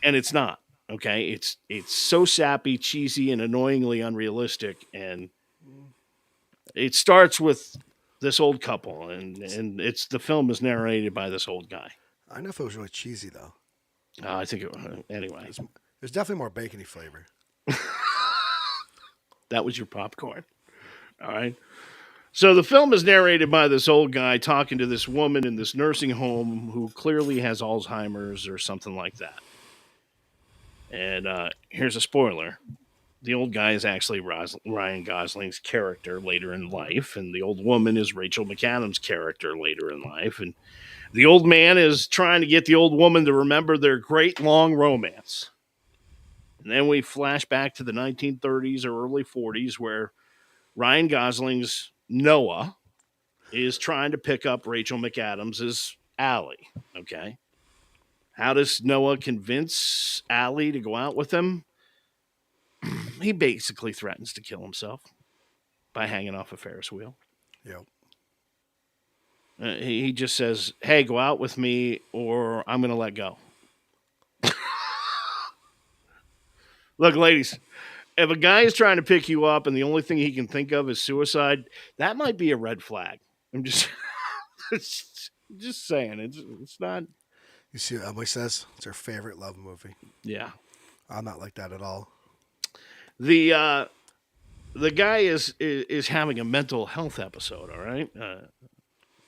it's not. Okay, it's so sappy, cheesy, and annoyingly unrealistic, and it starts with this old couple, and the film is narrated by this old guy. I don't know if it was really cheesy though. I think anyway. There's definitely more bacony flavor. That was your popcorn. All right. So the film is narrated by this old guy talking to this woman in this nursing home who clearly has Alzheimer's or something like that. And here's a spoiler. The old guy is actually Ryan Gosling's character later in life, and the old woman is Rachel McAdams' character later in life. And the old man is trying to get the old woman to remember their great long romance. And then we flash back to the 1930s or early 40s where Ryan Gosling's Noah is trying to pick up Rachel McAdams' Allie. Okay. How does Noah convince Allie to go out with him? He basically threatens to kill himself by hanging off a Ferris wheel. Yep. He just says, hey, go out with me or I'm going to let go. Look, ladies, if a guy is trying to pick you up and the only thing he can think of is suicide, that might be a red flag. I'm just just saying. It's not. You see what Emily says? It's her favorite love movie. Yeah. I'm not like that at all. The guy is having a mental health episode, all right?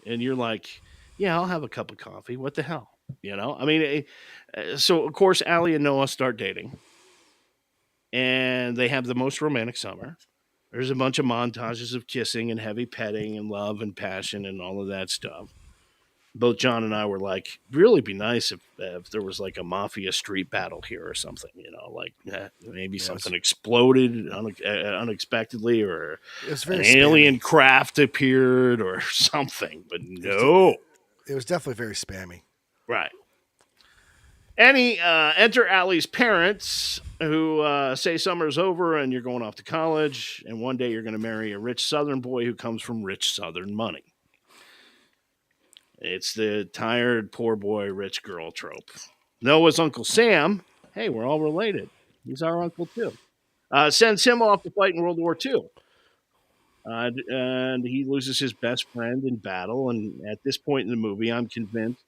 And you're like, yeah, I'll have a cup of coffee. What the hell? You know? I mean, so, of course, Allie and Noah start dating. And they have the most romantic summer. There's a bunch of montages of kissing and heavy petting and love and passion and all of that stuff. Both John and I were like, really be nice if there was like a mafia street battle here or something, you know, like maybe something exploded unexpectedly or an alien craft appeared or something, but no. It was definitely very spammy. Right. Enter Allie's parents who say summer's over and you're going off to college and one day you're going to marry a rich Southern boy who comes from rich Southern money. It's the tired, poor boy, rich girl trope. Noah's Uncle Sam, hey, we're all related. He's our uncle too. Sends him off to fight in World War II. And he loses his best friend in battle. And at this point in the movie, I'm convinced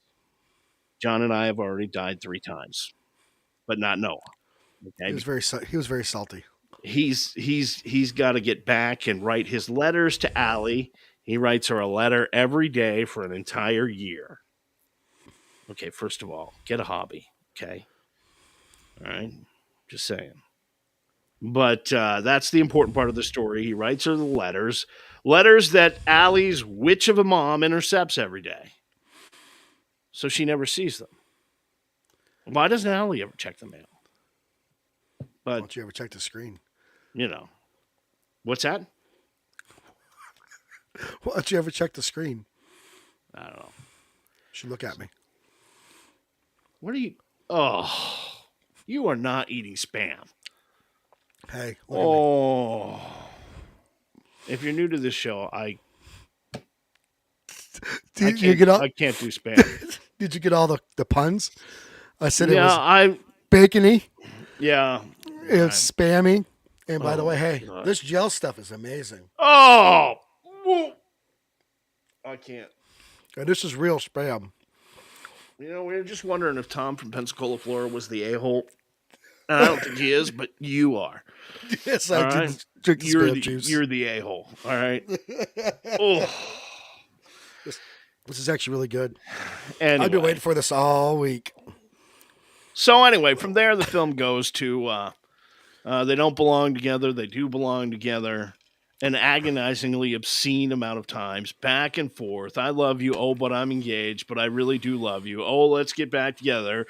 John and I have already died 3 times, but not Noah. Okay? He was very salty. He's got to get back and write his letters to Allie. He writes her a letter every day for an entire year. Okay, first of all, get a hobby. Okay, all right, just saying. But that's the important part of the story. He writes her the letters that Allie's witch of a mom intercepts every day. So she never sees them. Why doesn't Allie ever check the mail? But why don't you ever check the screen? You know. What's that? Why don't you ever check the screen? I don't know. You should look at me. What are you... Oh, you are not eating Spam. Hey. Oh. If you're new to this show, I can't do Spam. Did you get all the puns? I said it was bacony. Yeah. It's spammy. And by the way, hey, this gel stuff is amazing. Oh! I can't. And this is real Spam. You know, we were just wondering if Tom from Pensacola, Florida was the a-hole. I don't think he is, but you are. Yes, All I right? did drink the You're spam the, juice. you're the a-hole. All right? Oh. This is actually really good. Anyway. I've been waiting for this all week. So anyway, from there, the film goes to they don't belong together. They do belong together. An agonizingly obscene amount of times, back and forth. I love you. Oh, but I'm engaged. But I really do love you. Oh, let's get back together.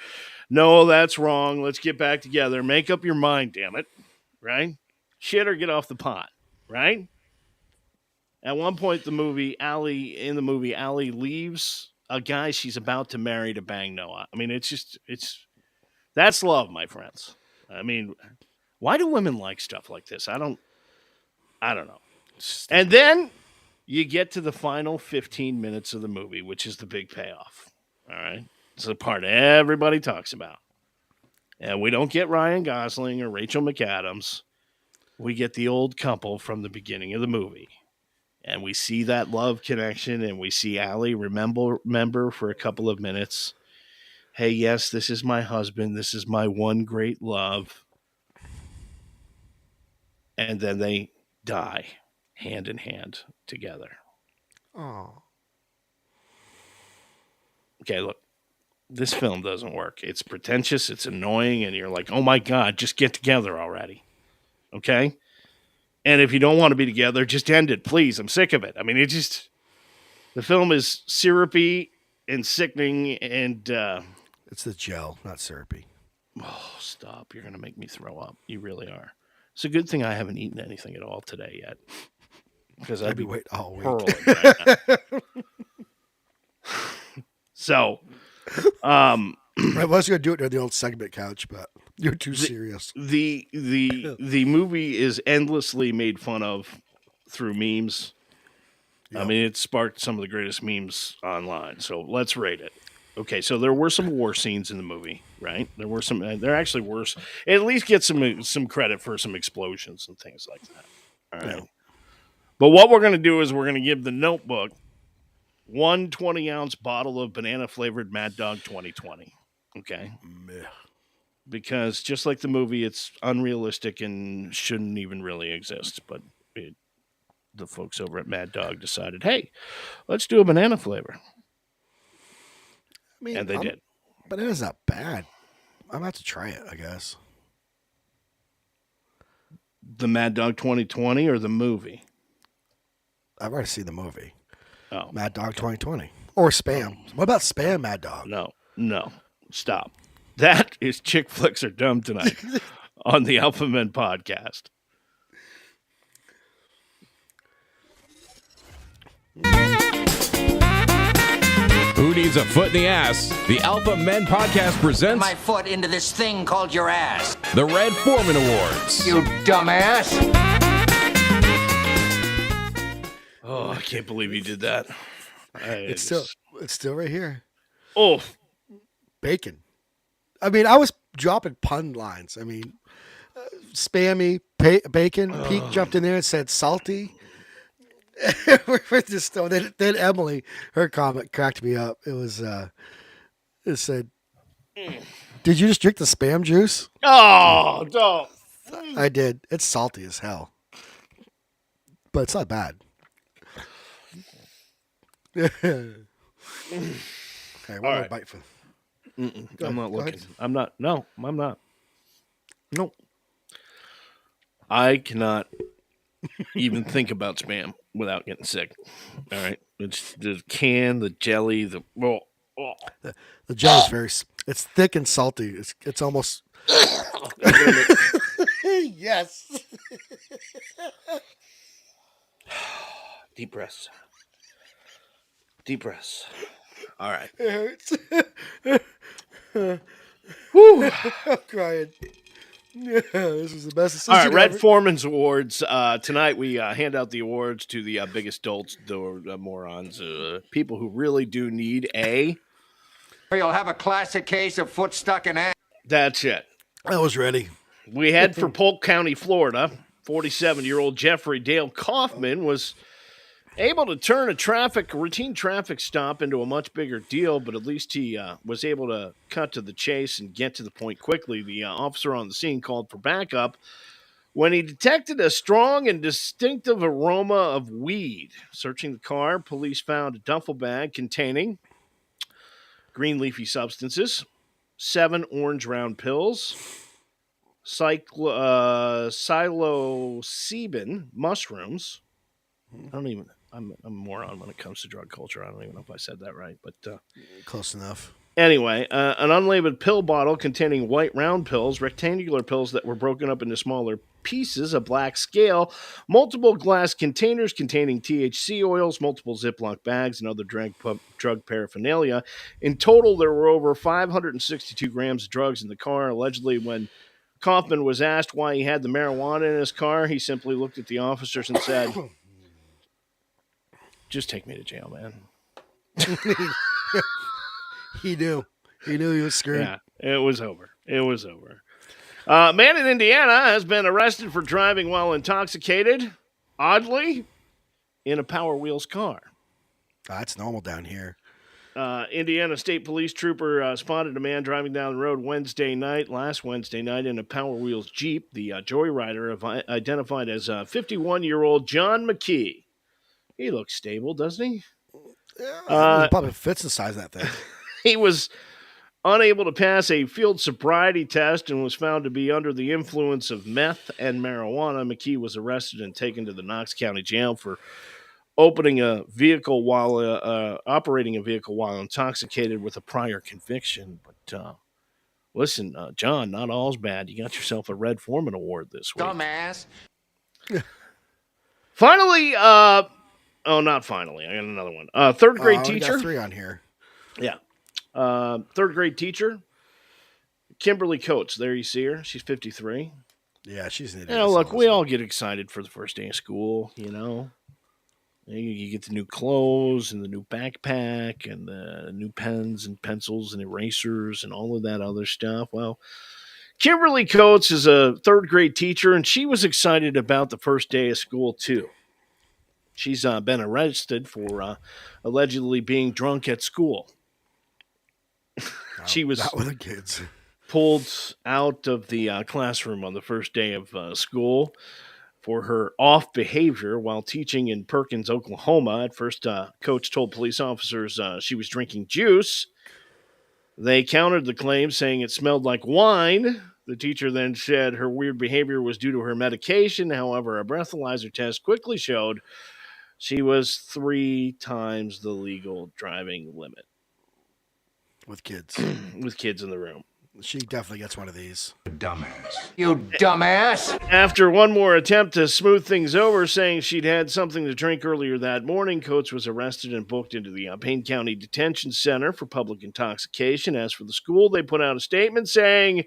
No, that's wrong. Let's get back together. Make up your mind, damn it. Right? Shit or get off the pot. Right? At one point, in the movie, Allie leaves a guy she's about to marry to bang Noah. I mean, that's love, my friends. I mean, why do women like stuff like this? I don't know. And then you get to the final 15 minutes of the movie, which is the big payoff. All right? It's the part everybody talks about. And we don't get Ryan Gosling or Rachel McAdams. We get the old couple from the beginning of the movie. And we see that love connection, and we see Allie remember for a couple of minutes, hey, yes, this is my husband. This is my one great love. And then they die hand in hand together. Oh. Okay, look, this film doesn't work. It's pretentious, it's annoying, and you're like, oh my God, just get together already. Okay? And if you don't want to be together, just end it, please. I'm sick of it. I mean, the film is syrupy and sickening, and it's the gel, not syrupy. Oh, stop. You're going to make me throw up. You really are. It's a good thing I haven't eaten anything at all today yet. Because I'd be waiting all week. Hurling right now. So, I was going to do it on the old segment couch, but you're too serious. The movie is endlessly made fun of through memes. Yep. I mean, it sparked some of the greatest memes online. So let's rate it. Okay, so there were some war scenes in the movie, right? There actually were. At least get some credit for some explosions and things like that. All right. Yeah. But what we're going to do is we're going to give The Notebook 1 20-ounce bottle of banana-flavored Mad Dog 2020. Okay? Meh. Because just like the movie, it's unrealistic and shouldn't even really exist. But the folks over at Mad Dog decided, hey, let's do a banana flavor. I mean, and they did. Banana's not bad. I'm going to have to try it, I guess. The Mad Dog 2020 or the movie? I've already seen the movie. Oh. Mad Dog 2020. Or Spam. What about Spam Mad Dog? No. Stop. That is Chick Flicks Are Dumb Tonight on the Alpha Men podcast. Who needs a foot in the ass? The Alpha Men podcast presents my foot into this thing called your ass. The Red Foreman Awards. You dumbass. Oh, I can't believe you did that. It's still right here. Oh, bacon. I mean, I was dropping pun lines. I mean, spammy, bacon. Pete jumped in there and said salty. We're just then Emily, her comment cracked me up. It was it said, "Did you just drink the spam juice?" Oh, don't. I did. It's salty as hell, but it's not bad. Okay, one more bite for. I'm not looking. I'm not. No, I'm not. No. I cannot even think about spam without getting sick. All right. It's the can, the jelly, the jelly is very. It's thick and salty. It's almost. Yes. Deep breaths. Deep breaths. All right. It hurts. Whew. I'm crying. Yeah, this was the best decision. All right, Red ever. Foreman's Awards. Tonight we hand out the awards to the biggest dolts, the morons, people who really do need a. You'll have a classic case of foot stuck in ass. That's it. I was ready. We had for Polk County, Florida, 47-year-old Jeffrey Dale Kaufman was able to turn a routine traffic stop into a much bigger deal, but at least he was able to cut to the chase and get to the point quickly. The officer on the scene called for backup when he detected a strong and distinctive aroma of weed. Searching the car, police found a duffel bag containing green leafy substances, 7 orange round pills, psilocybin mushrooms. I'm a moron when it comes to drug culture. I don't even know if I said that right, but Close enough. anyway, an unlabeled pill bottle containing white round pills, rectangular pills that were broken up into smaller pieces, a black scale, multiple glass containers containing THC oils, multiple Ziploc bags, and other drug paraphernalia. In total, there were over 562 grams of drugs in the car. Allegedly, when Kaufman was asked why he had the marijuana in his car, he simply looked at the officers and said, "Just take me to jail, man." He knew. He knew he was screwed. Yeah, it was over. It was over. Man in Indiana has been arrested for driving while intoxicated, oddly, in a Power Wheels car. That's normal down here. Indiana State Police trooper spotted a man driving down the road last Wednesday night, in a Power Wheels Jeep. The joyrider identified as 51-year-old John McKee. He looks stable, doesn't he? Yeah, he probably fits the size of that thing. He was unable to pass a field sobriety test and was found to be under the influence of meth and marijuana. McKee was arrested and taken to the Knox County Jail for operating a vehicle while intoxicated with a prior conviction. But listen, John, not all's bad. You got yourself a Red Foreman Award this week. Dumbass. Finally, not finally. I got another one. Third grade teacher. Got 3 on here. Yeah. Third grade teacher, Kimberly Coates. There you see her. She's 53. Yeah, she's an idiot. You know, look, we all get excited for the first day of school, you know. You get the new clothes and the new backpack and the new pens and pencils and erasers and all of that other stuff. Well, Kimberly Coates is a third grade teacher, and she was excited about the first day of school, too. She's been arrested for allegedly being drunk at school. She was not with the kids. Pulled out of the classroom on the first day of school for her off behavior while teaching in Perkins, Oklahoma. At first, Coach told police officers she was drinking juice. They countered the claim, saying it smelled like wine. The teacher then said her weird behavior was due to her medication. However, a breathalyzer test quickly showed she was 3 times the legal driving limit. With kids. With kids in the room. She definitely gets one of these. Dumbass. You dumbass. After one more attempt to smooth things over, saying she'd had something to drink earlier that morning, Coates was arrested and booked into the Payne County Detention Center for public intoxication. As for the school, they put out a statement saying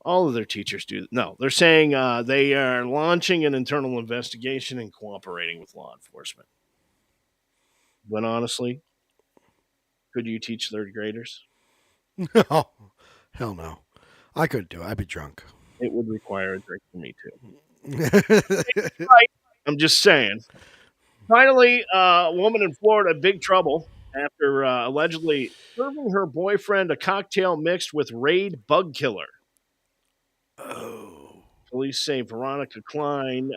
all of their teachers do. No, they're saying they are launching an internal investigation and cooperating with law enforcement. But honestly, could you teach third graders? No. Hell no. I couldn't do it. I'd be drunk. It would require a drink for me, too. Right. I'm just saying. Finally, a woman in Florida in big trouble after allegedly serving her boyfriend a cocktail mixed with Raid bug killer. Oh. Police say Veronica Klein,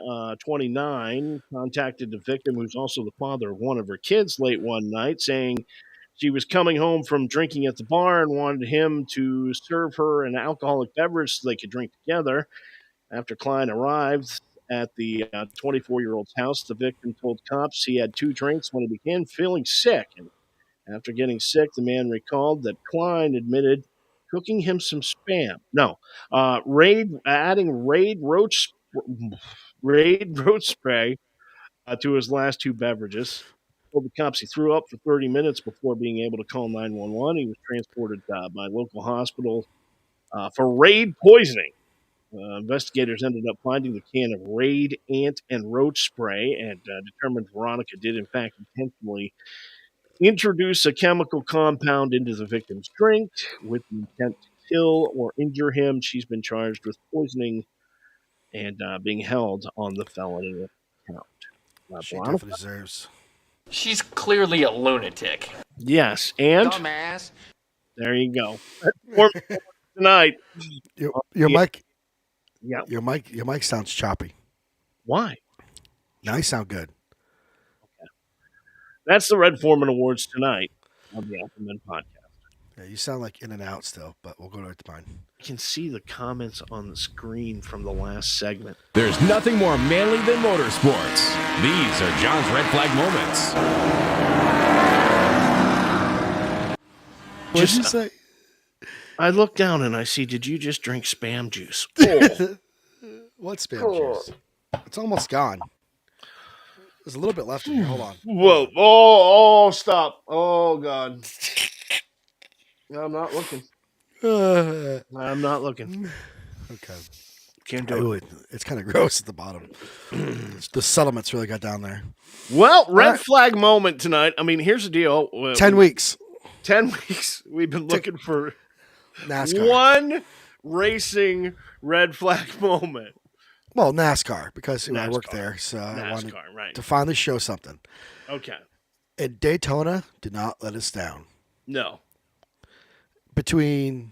29, contacted the victim, who's also the father of one of her kids, late one night, saying she was coming home from drinking at the bar and wanted him to serve her an alcoholic beverage so they could drink together. After Klein arrived at the 24-year-old's house, the victim told cops he had 2 drinks when he began feeling sick. And after getting sick, the man recalled that Klein admitted cooking him some spam. No, adding Raid roach spray to his last 2 beverages. Told the cops he threw up for 30 minutes before being able to call 911. He was transported by local hospital for Raid poisoning. Investigators ended up finding the can of Raid ant and roach spray and determined Veronica did, in fact, intentionally introduce a chemical compound into the victim's drink with the intent to kill or injure him. She's been charged with poisoning and being held on the felony count. She definitely deserves. She's clearly a lunatic. Yes, and Dumbass. there you go. For tonight. Your mic. Yeah. Your mic sounds choppy. Why? Now you sound good. That's the Red Foreman Awards tonight on the Alpha Men podcast. Yeah, you sound like in and out still, but we'll go right to mine. You can see the comments on the screen from the last segment. There's nothing more manly than motorsports. These are John's red flag moments. What did you say? I look down and I see, did you just drink Spam juice? Oh. What Spam juice? It's almost gone. There's a little bit left in here. Hold on. Whoa. Oh, stop. Oh, God. I'm not looking. I'm not looking. Okay. Can't do it. It's kind of gross at the bottom. The settlements really got down there. Well, red flag moment tonight. I mean, here's the deal. 10 weeks. 10 weeks. We've been looking for NASCAR. one racing red flag moment. Well, NASCAR, because I work NASCAR. there, so I wanted right. to finally show something. Okay. And Daytona did not let us down. No. Between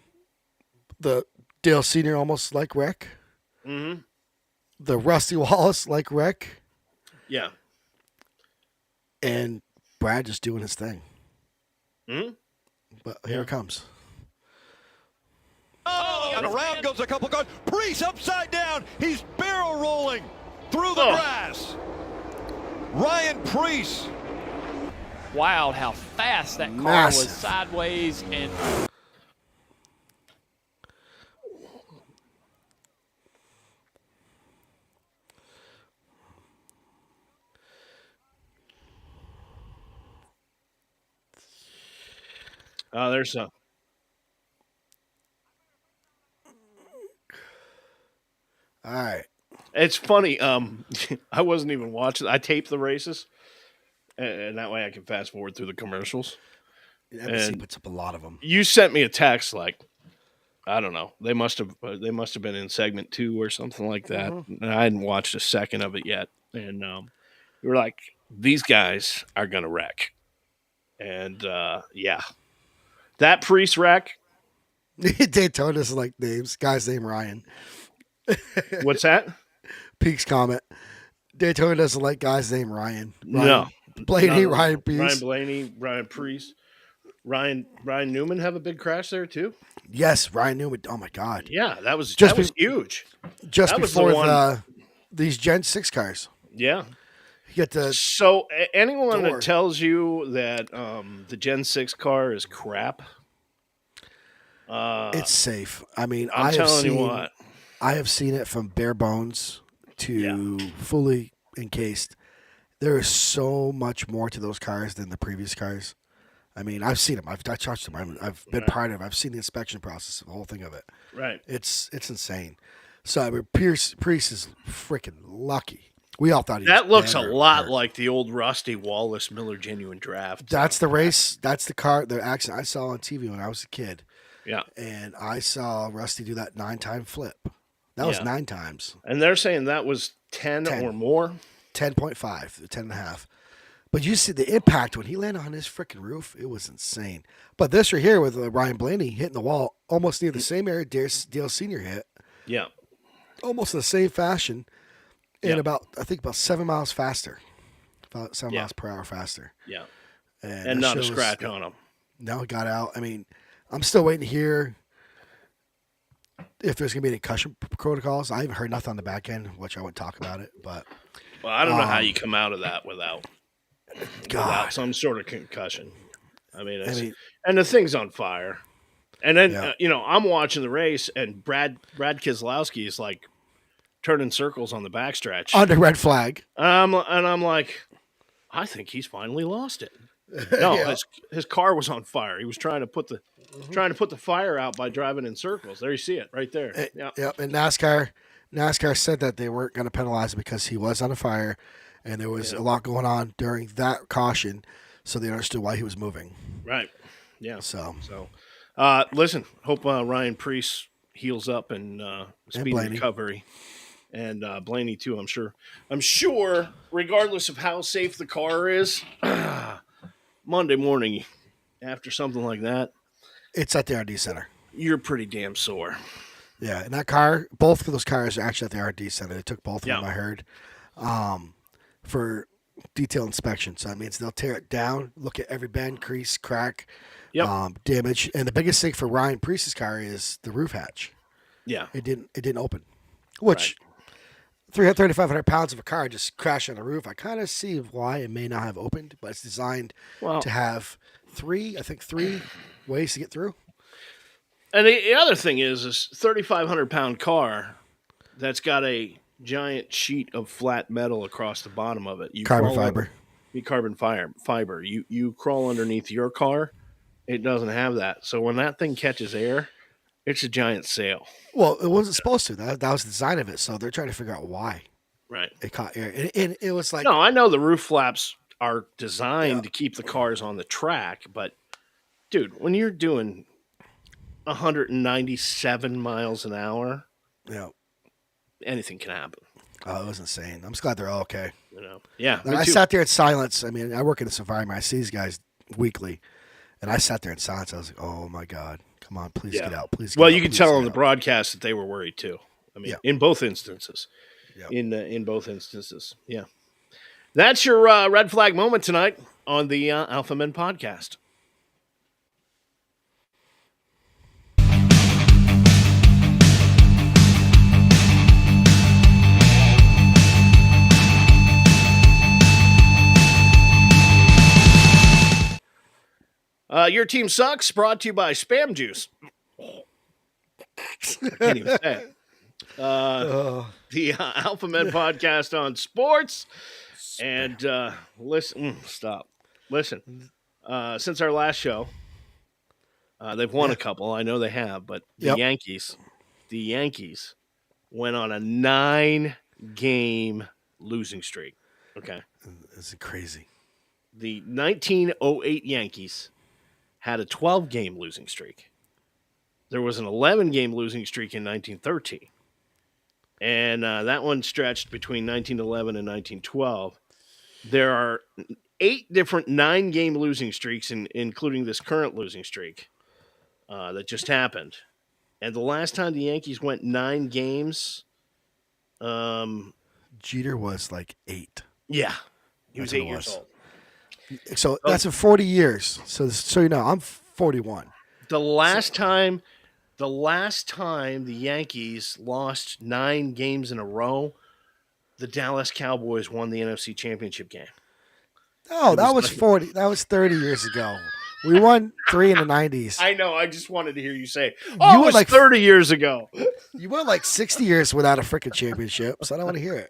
the Dale Sr. almost like wreck, the Rusty Wallace like wreck, Yeah. and Brad just doing his thing. But here it comes. Oh, and around goes a couple cars. Priest upside down. He's barrel rolling through the grass. Ryan Priest. Wow, how fast that car Massive. was sideways and. Oh, there's some. All right. It's funny. I wasn't even watching. I taped the races, and that way I can fast forward through the commercials. NBC puts up a lot of them. You sent me a text like, I don't know. They must have been in segment 2 or something like that. And I hadn't watched a second of it yet. And you were like, these guys are gonna wreck. And yeah, that Priest wreck. Daytona's like names. Guy's name Ryan. What's that? Peaks comment. Daytona doesn't like guy's name Ryan. No. Blaney, Ryan Peaks. Ryan Blaney, Ryan Priest. Ryan Newman have a big crash there too? Yes, Ryan Newman. Oh my God. Yeah, that was huge. Just that before these Gen 6 cars. Yeah. You get the So anyone door. that tells you that the Gen 6 car is crap, it's safe. I mean, I'm telling you what. I have seen it from bare bones to fully encased. There is so much more to those cars than the previous cars. I mean, I've seen them. I've touched them. I've been part of it. I've seen the inspection process, the whole thing of it. Right. It's insane. So I mean, Priest is freaking lucky. We all thought that looks a lot like the old Rusty Wallace Miller Genuine Draft. That's the race. That's the car. The accident I saw on TV when I was a kid. Yeah. And I saw Rusty do that 9-time flip. That was 9 times. And they're saying that was 10 or more. 10.5, 10.5. But you see the impact when he landed on his freaking roof. It was insane. But this right here with Ryan Blaney hitting the wall almost near the same area Dale Sr. hit. Yeah. Almost in the same fashion. And about 7 miles faster. About 7 miles per hour faster. Yeah. And not a scratch on him. No, it got out. I mean, I'm still waiting to hear if there's going to be any concussion protocols. I haven't heard nothing on the back end, which I wouldn't talk about it. But I don't know how you come out of that without some sort of concussion. I mean, and the thing's on fire. And then, I'm watching the race, and Brad Keselowski is like turning circles on the backstretch. Under red flag. And I'm like, I think he's finally lost it. No, his car was on fire. He was trying to put the fire out by driving in circles. There you see it right there. Yep. And NASCAR said that they weren't going to penalize him because he was on a fire, and there was a lot going on during that caution, so they understood why he was moving. Right. Yeah. So listen. Hope Ryan Priest heals up and speedy recovery. and Blaney too. I'm sure, regardless of how safe the car is, Monday morning after something like that, It's at the R&D center. You're pretty damn sore. Yeah, and that car, both of those cars are actually at the R&D center. They took both of them, I heard, for detailed inspection. So that means they'll tear it down, look at every bend, crease, crack, damage. And the biggest thing for Ryan Priest's car is the roof hatch. Yeah, it didn't open, which 3,500 pounds of a car just crashed on the roof. I kind of see why it may not have opened, but it's designed to have three ways to get through. And the other thing is 3,500-pound car that's got a giant sheet of flat metal across the bottom of it. Carbon fiber. Fiber. You crawl underneath your car, it doesn't have that. So when that thing catches air, it's a giant sail. Well, it wasn't supposed to. That was the design of it. So they're trying to figure out why. Right. It caught air. And it was like... No, I know the roof flaps are designed to keep the cars on the track, but, dude, when you're doing 197 miles an hour, anything can happen. Oh, it was insane. I'm just glad they're all okay. Yeah. I sat there in silence. I mean, I work in this environment. I see these guys weekly, and I sat there in silence. I was like, oh, my God. Come on, please get out. Please get out. Well, you could tell on the broadcast that they were worried, too. I mean, in both instances. In both instances. Yeah. That's your red flag moment tonight on the Alpha Men podcast. Your team sucks. Brought to you by Spam Juice. I can't even say it. The Alpha Men podcast on sports. And listen, stop. Listen, since our last show, they've won a couple. I know they have, but the Yankees went on a 9-game losing streak. Okay. This is crazy. The 1908 Yankees had a 12-game losing streak. There was an 11-game losing streak in 1913. And that one stretched between 1911 and 1912. There are 8 different 9-game losing streaks, including this current losing streak that just happened. And the last time the Yankees went 9 games... Jeter was like 8. Yeah. He was 8 years old. So that's in 40 years. So you know, I'm 41. The last time the Yankees lost 9 games in a row, the Dallas Cowboys won the NFC Championship game. No, that was 40. That was 30 years ago. We won 3 in the 90s. I know. I just wanted to hear you say, it was like 30 years ago. You went like 60 years without a freaking championship, so I don't want to hear it.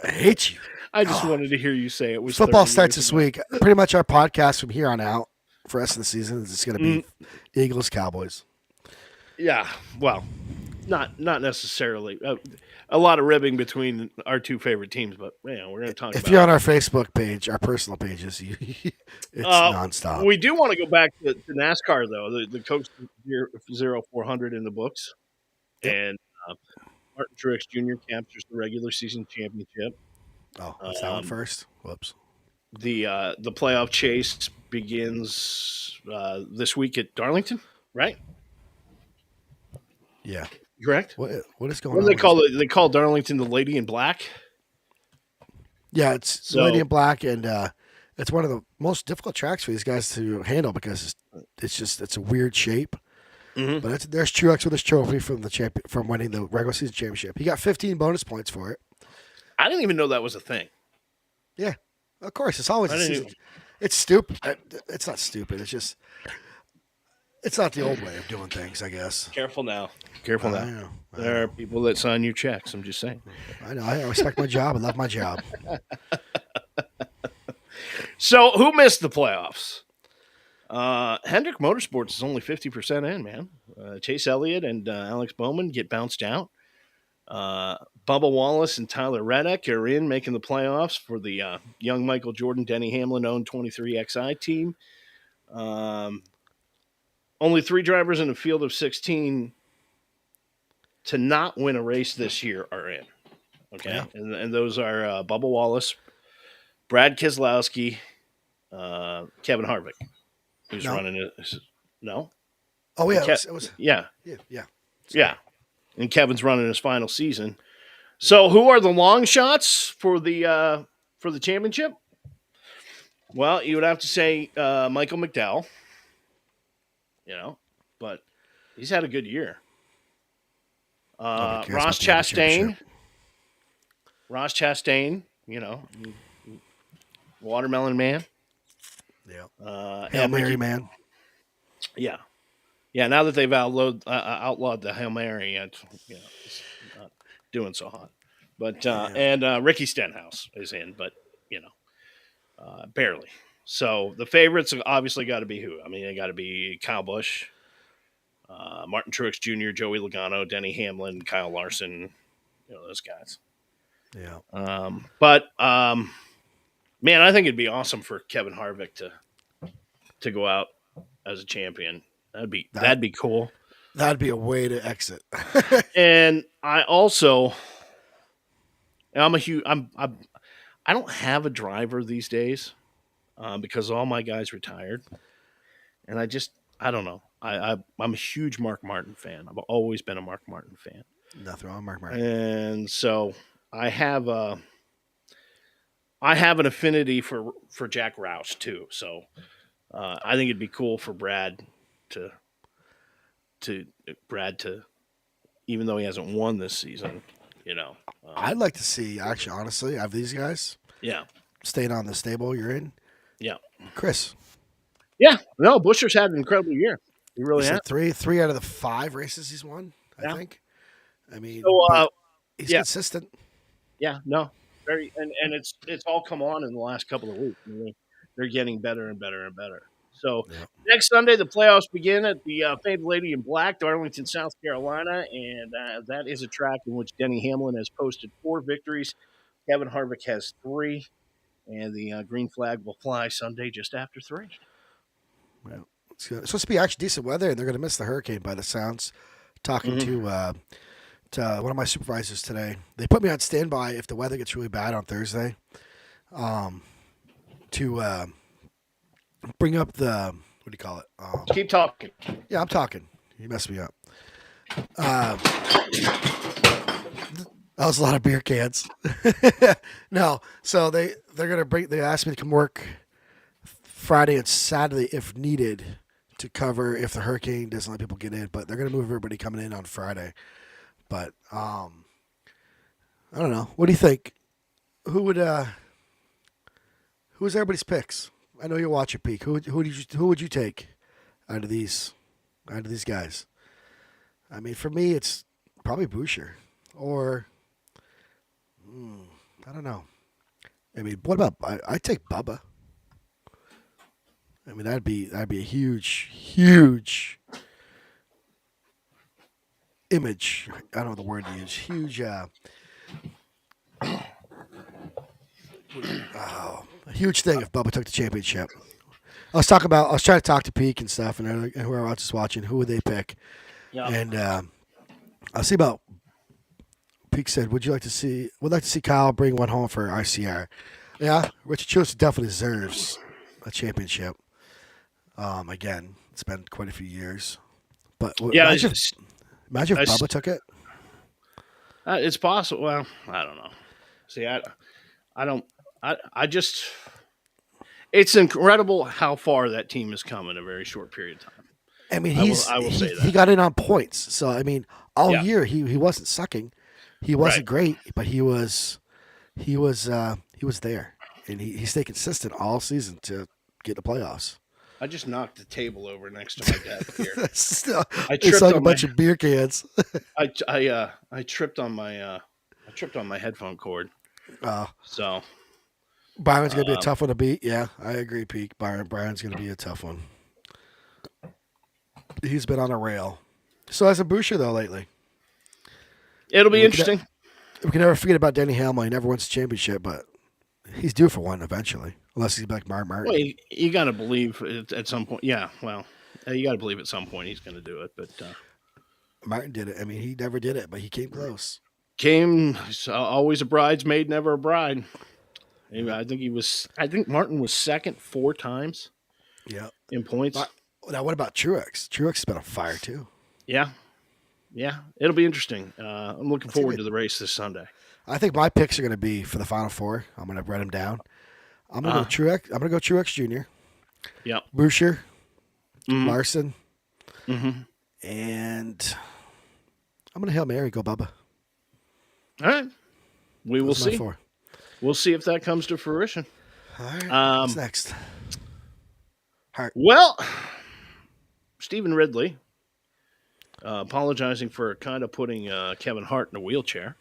I hate you. I just wanted to hear you say it was. Football starts this week. Pretty much our podcast from here on out for the rest of the season is just going to be Eagles, Cowboys. Yeah, well, not necessarily. A lot of ribbing between our two favorite teams, but we're going to talk about it. If you're on our Facebook page, our personal pages, it's nonstop. We do want to go back to NASCAR, though. The Coke 0400 in the books. Yep. And Martin Truex Jr. captures the regular season championship. Oh, that's that one first? Whoops. The playoff chase begins this week at Darlington, right? Yeah. Correct? What is going on? What do they call it? They call Darlington the Lady in Black. Yeah, it's the Lady in Black, and it's one of the most difficult tracks for these guys to handle because it's a weird shape. Mm-hmm. But there's Truex with his trophy from winning the regular season championship. He got 15 bonus points for it. I didn't even know that was a thing. Yeah, of course. It's always a season. It's stupid. It's not stupid. It's just it's not the old way of doing things, I guess. Careful now. I know. There are people that sign your checks. I'm just saying. I know. I respect my job. I love my job. So, who missed the playoffs? Hendrick Motorsports is only 50% in, man. Chase Elliott and Alex Bowman get bounced out. Bubba Wallace and Tyler Reddick are in, making the playoffs for the young Michael Jordan, Denny Hamlin-owned 23XI team. Only 3 drivers in a field of 16 to not win a race this year are in. Okay, Yeah. and those are Bubba Wallace, Brad Keselowski, Kevin Harvick, who's running it. No. Oh yeah, it was yeah. And Kevin's running his final season. So who are the long shots for the championship? Well, you would have to say Michael McDowell. But he's had a good year. Ross Chastain. Watermelon Man. Yeah. Hail Mary Man. Yeah. Yeah, now that they've outlawed the Hail Mary, it's not doing so hot. But and Ricky Stenhouse is in, but barely. So the favorites have obviously got to be who? I mean, they got to be Kyle Busch, Martin Truex Jr., Joey Logano, Denny Hamlin, Kyle Larson, those guys. Yeah. But man, I think it'd be awesome for Kevin Harvick to go out as a champion. That'd be cool. That'd be a way to exit. And I also, I don't have a driver these days because all my guys retired, and I don't know. I'm a huge Mark Martin fan. I've always been a Mark Martin fan. Nothing wrong with Mark Martin. And so I have an affinity for Jack Roush too. So I think it'd be cool for Brad to even though he hasn't won this season, I'd like to see, actually, honestly, have these guys. Yeah. Staying on the stable you're in. Yeah. Chris. Yeah. No, Buescher's had an incredible year. He really has. Three out of the 5 races he's won, I think. I mean, he's consistent. Yeah, no. Very and it's all come on in the last couple of weeks. I mean, they're getting better and better and better. So next Sunday, the playoffs begin at the Famed Lady in Black, Darlington, South Carolina, and that is a track in which Denny Hamlin has posted 4 victories. Kevin Harvick has 3, and the green flag will fly Sunday just after 3. Well, it's supposed to be actually decent weather, and they're going to miss the hurricane by the sounds. Talking to one of my supervisors today, they put me on standby if the weather gets really bad on Thursday, to bring up the, what do you call it? Keep talking. Yeah, I'm talking. You messed me up. That was a lot of beer cans. No, so they asked me to come work Friday and Saturday if needed to cover if the hurricane doesn't let people get in, but they're going to move everybody coming in on Friday. But I don't know. What do you think? Who's everybody's picks? I know you'll watch a peek. Who would you take out of these guys? I mean, for me, it's probably Buescher, or I don't know. I mean, what about I take Bubba? I mean, that'd be a huge image. I don't know the word to use. Huge. A huge thing if Bubba took the championship. I was trying to talk to Peak and stuff, and whoever else is watching, who would they pick? Yeah. And I'll see about. Peak said, "Would like to see Kyle bring one home for RCR?" Yeah, Richard Childress definitely deserves a championship. Again, it's been quite a few years, but imagine if Bubba took it. It's possible. Well, I don't know. See, I don't. It's incredible how far that team has come in a very short period of time. I mean, I will say that he got in on points. So I mean, all year he wasn't sucking. He wasn't great, but he was there, and he stayed consistent all season to get the playoffs. I just knocked the table over next to my desk here. I tripped on a bunch of beer cans. I tripped on my headphone cord. So Byron's gonna be a tough one to beat. Yeah, I agree, Pete. Byron's gonna be a tough one. He's been on a rail. So as a Buescher though lately, it'll be interesting. We can never forget about Denny Hamlin. He never wins a championship, but he's due for one eventually, unless he's like Mark Martin. Well, you got to believe at some point. Yeah, well, you got to believe at some point he's going to do it. But Martin did it. I mean, he never did it, but he came close. Always a bridesmaid, never a bride. Anyway, I think Martin was second 4 times. Yeah. In points. Now, what about Truex? Truex has been on fire too. Yeah. It'll be interesting. I'm looking forward to the race this Sunday. I think my picks are going to be for the Final Four. I'm going to write them down. I'm going to go Truex. I'm going to go Truex Jr. Yep. Boucher, Mm-hmm. Larson, Mm-hmm. and I'm going to Hail Mary, go Bubba. All right. We will see. 4. We'll see if that comes to fruition. All right. What's next? Hart. Well, Stephen Ridley apologizing for kind of putting Kevin Hart in a wheelchair.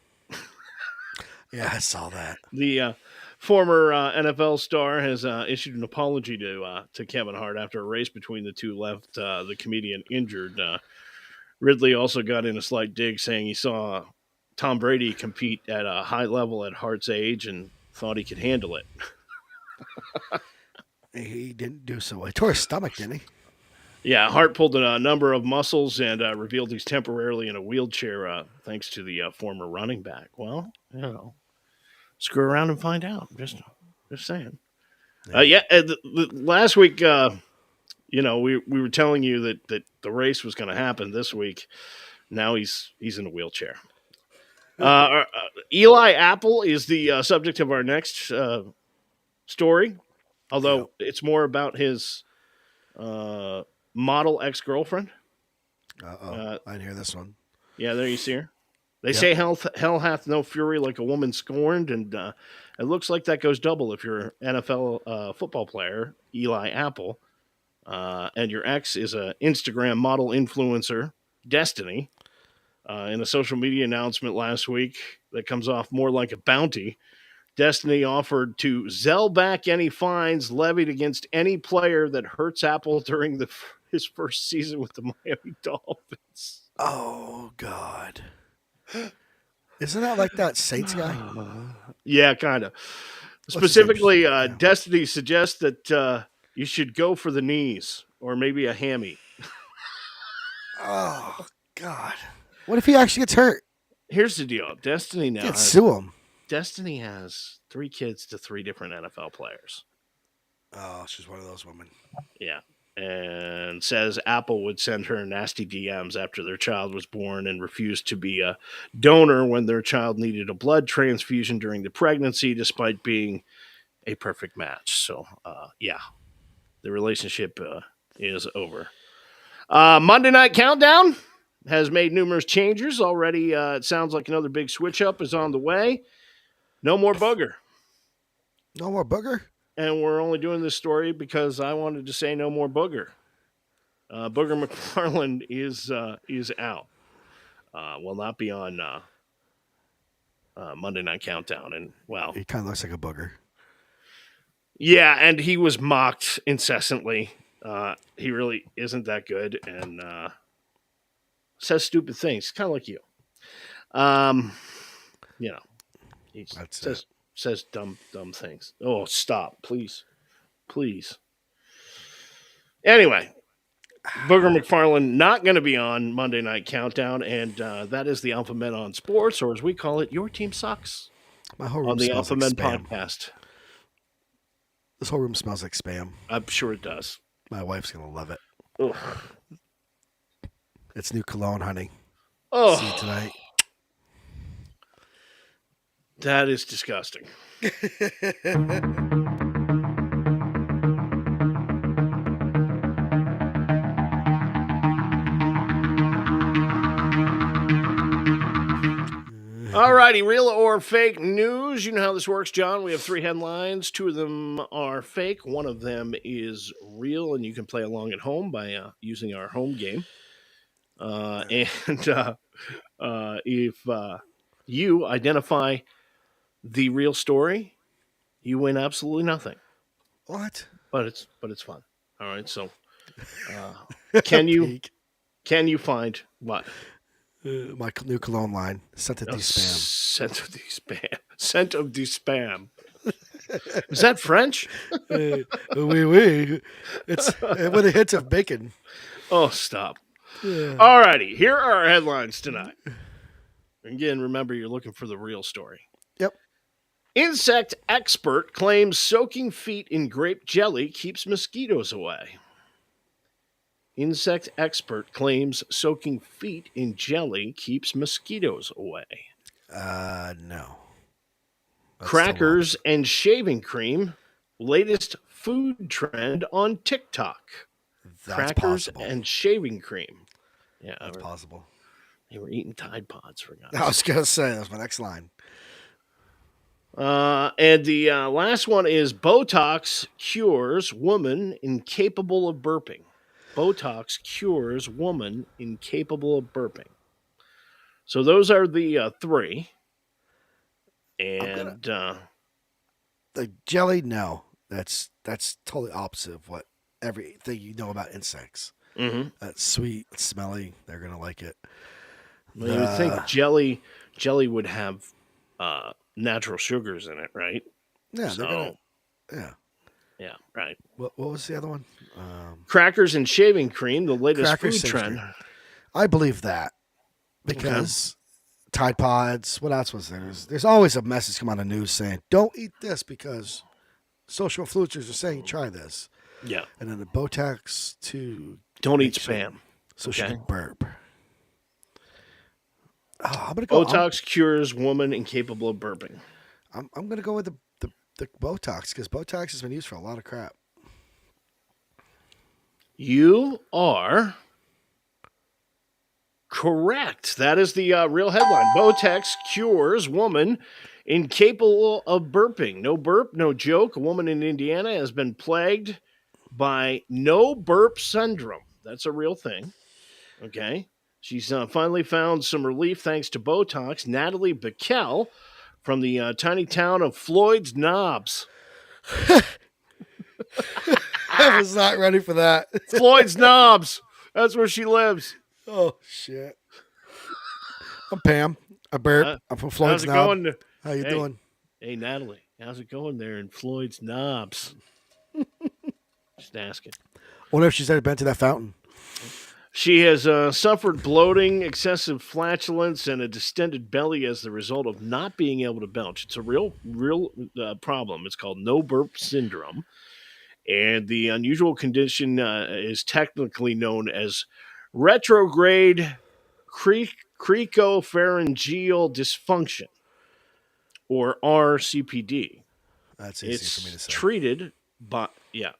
Yeah, I saw that. The former NFL star has issued an apology to Kevin Hart after a race between the two left the comedian injured. Ridley also got in a slight dig, saying he saw Tom Brady compete at a high level at Hart's age and thought he could handle it. He didn't do so well. He tore his stomach, didn't he? Yeah, Hart pulled a number of muscles and revealed he's temporarily in a wheelchair thanks to the former running back. Well, screw around and find out. Just saying. Last week, we were telling you that the race was going to happen this week. Now he's in a wheelchair. Eli Apple is the subject of our next story, although it's more about his model ex-girlfriend. I didn't hear this one. Yeah, there you see her. They say hell hath no fury like a woman scorned, and it looks like that goes double if you're an NFL football player, Eli Apple, and your ex is an Instagram model influencer, Destiny. In a social media announcement last week that comes off more like a bounty, Destiny offered to Zell back any fines levied against any player that hurts Apple during his first season with the Miami Dolphins. Oh, God. Isn't that like that Saints guy? Yeah, kind of. Specifically, Destiny suggests that you should go for the knees or maybe a hammy. Oh, God. What if he actually gets hurt? Here's the deal. Destiny now sue him. Destiny has 3 kids to 3 different NFL players. Oh, she's one of those women. Yeah. And says Apple would send her nasty DMs after their child was born and refused to be a donor when their child needed a blood transfusion during the pregnancy, despite being a perfect match. So, the relationship is over. Monday Night Countdown has made numerous changes already. It sounds like another big switch up is on the way. No more Booger. No more Booger? And we're only doing this story because I wanted to say no more Booger. Booger McFarland is out. Will not be on Monday Night Countdown. And, well, he kind of looks like a booger. Yeah, and he was mocked incessantly. He really isn't that good and says stupid things, kind of like you. He says dumb things. Oh, stop, please. Anyway, Booger McFarland not going to be on Monday Night Countdown, and that is the Alpha Men on Sports, or as we call it, Your Team Sucks. My whole room on the smells Alpha like Men spam. podcast. This whole room smells like spam. I'm sure it does. My wife's going to love it. Ugh. It's new cologne, honey. Oh. See you tonight. That is disgusting. All righty, real or fake news. You know how this works, John. We have 3 headlines. 2 of them are fake. 1 of them is real, and you can play along at home by using our home game. If you identify the real story, you win absolutely nothing. What? But it's fun. All right. So, can you find what? My new cologne line. Scent of spam. Scent of the spam. Is that French? Oui. It's with a hint of bacon. Oh, stop. All righty. Here are our headlines tonight. Again, remember, you're looking for the real story. Yep. Insect expert claims soaking feet in grape jelly keeps mosquitoes away. Insect expert claims soaking feet in jelly keeps mosquitoes away. No. That's Crackers and shaving cream, latest food trend on TikTok. That's Crackers possible. and shaving cream. Yeah, That's possible. They were eating Tide Pods for God's I was going to say, that's my next line. And the last one is Botox cures woman incapable of burping. Botox cures woman incapable of burping. So those are the three. And the jelly, no. That's totally opposite of what everything you know about insects. Mm-hmm. That's sweet, smelly. They're going to like it. Well, you would think jelly would have natural sugars in it, right? Yeah, so, they're gonna. Yeah. Yeah, right. What was the other one? Crackers and shaving cream, the latest food Crackers, trend. I believe that because Tide Pods. What else was there? There's always a message come on the news saying, "Don't eat this because social influencers are saying try this." Yeah. And then the Botox to don't eat spam, so she can burp. Oh, I'm gonna go. Botox cures woman incapable of burping. I'm gonna go with the Botox because Botox has been used for a lot of crap. You are correct. That is the real headline. Botox cures woman incapable of burping. No burp, no joke. A woman in Indiana has been plagued by no burp syndrome. That's a real thing. Okay. She's finally found some relief thanks to Botox. Natalie Bickel from the tiny town of Floyd's Knobs. I was not ready for that. Floyd's Knobs. That's where she lives. Oh, shit. I'm Pam. I'm Bert. I'm from Floyd's Knobs. How you doing? Hey, Natalie. How's it going there in Floyd's Knobs? Just asking. Wonder if she's ever been to that fountain. She has suffered bloating, excessive flatulence, and a distended belly as the result of not being able to belch. It's a real problem. It's called no burp syndrome. And the unusual condition is technically known as retrograde cricopharyngeal dysfunction, or RCPD. That's easy for me to say. Treated by,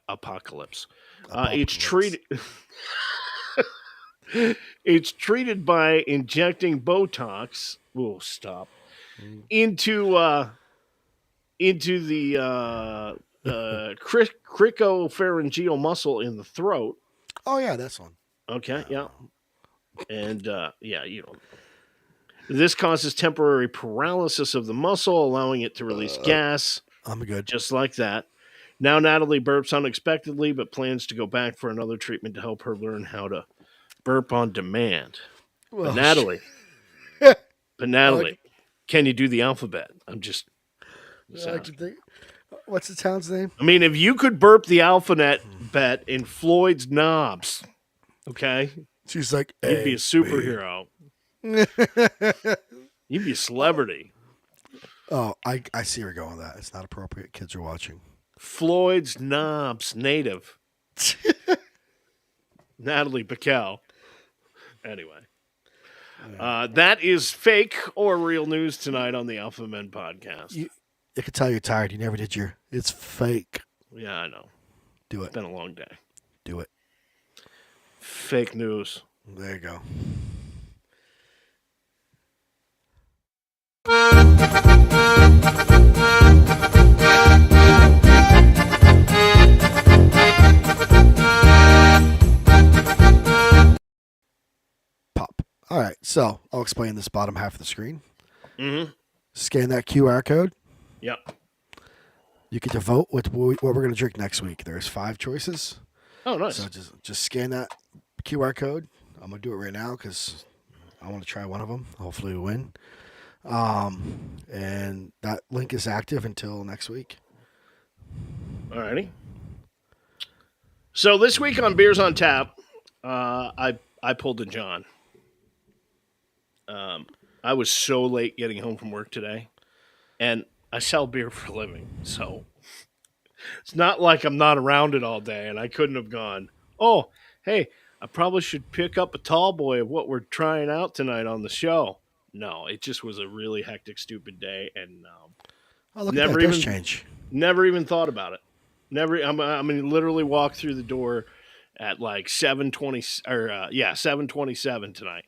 apocalypse. It's treated... It's treated by injecting Botox. Oh, stop. Into the cricopharyngeal muscle in the throat. Oh yeah, that's one. Okay, yeah. And you don't. This causes temporary paralysis of the muscle, allowing it to release gas. I'm good. Just like that. Now Natalie burps unexpectedly, but plans to go back for another treatment to help her learn how to burp on demand. Well, but Natalie, can you do the alphabet? I'm just asking. What's the town's name? I mean, if you could burp the alphabet in Floyd's Knobs, okay? She's like, you'd be a superhero. You'd be a celebrity. Oh, I see where you're going with that. It's not appropriate. Kids are watching. Floyd's Knobs native. Natalie Bickel. Anyway, that is fake or real news tonight on the Alpha Men podcast. You can tell you're tired. You never did it's fake. Yeah, I know. Do it. It's been a long day. Do it. Fake news. There you go. All right, so I'll explain this bottom half of the screen. Mm-hmm. Scan that QR code. Yep. You get to vote what we're going to drink next week. There's 5 choices. Oh, nice. So just scan that QR code. I'm going to do it right now because I want to try one of them. Hopefully we win. And that link is active until next week. All righty. So this week on Beers on Tap, I I pulled a John. I was so late getting home from work today, and I sell beer for a living, so it's not like I'm not around it all day, and I couldn't have gone, oh, hey, I probably should pick up a tall boy of what we're trying out tonight on the show. No, it just was a really hectic, stupid day, and look at that. It does change. Never even thought about it. I mean, literally walked through the door at like 7:20 or 7:27 tonight.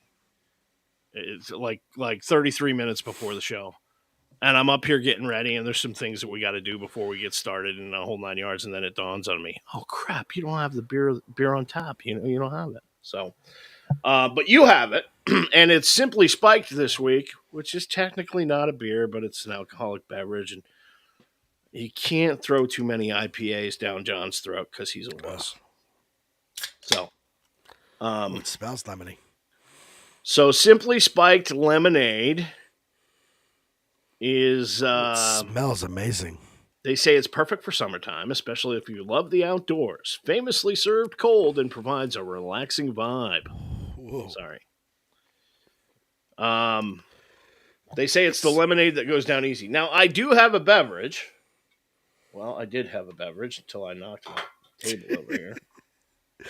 It's like 33 minutes before the show. And I'm up here getting ready, and there's some things that we got to do before we get started in the whole 9 yards, and then it dawns on me, oh crap, you don't have the beer on tap. You don't have it. So but you have it, and it's Simply Spiked this week, which is technically not a beer, but it's an alcoholic beverage, and you can't throw too many IPAs down John's throat because he's a wuss. So it smells lemony. So Simply Spiked lemonade is it smells amazing. They say it's perfect for summertime, especially if you love the outdoors. Famously served cold and provides a relaxing vibe. Whoa. Sorry. They say it's the lemonade that goes down easy. Now, I do have a beverage. Well, I did have a beverage until I knocked my table over here.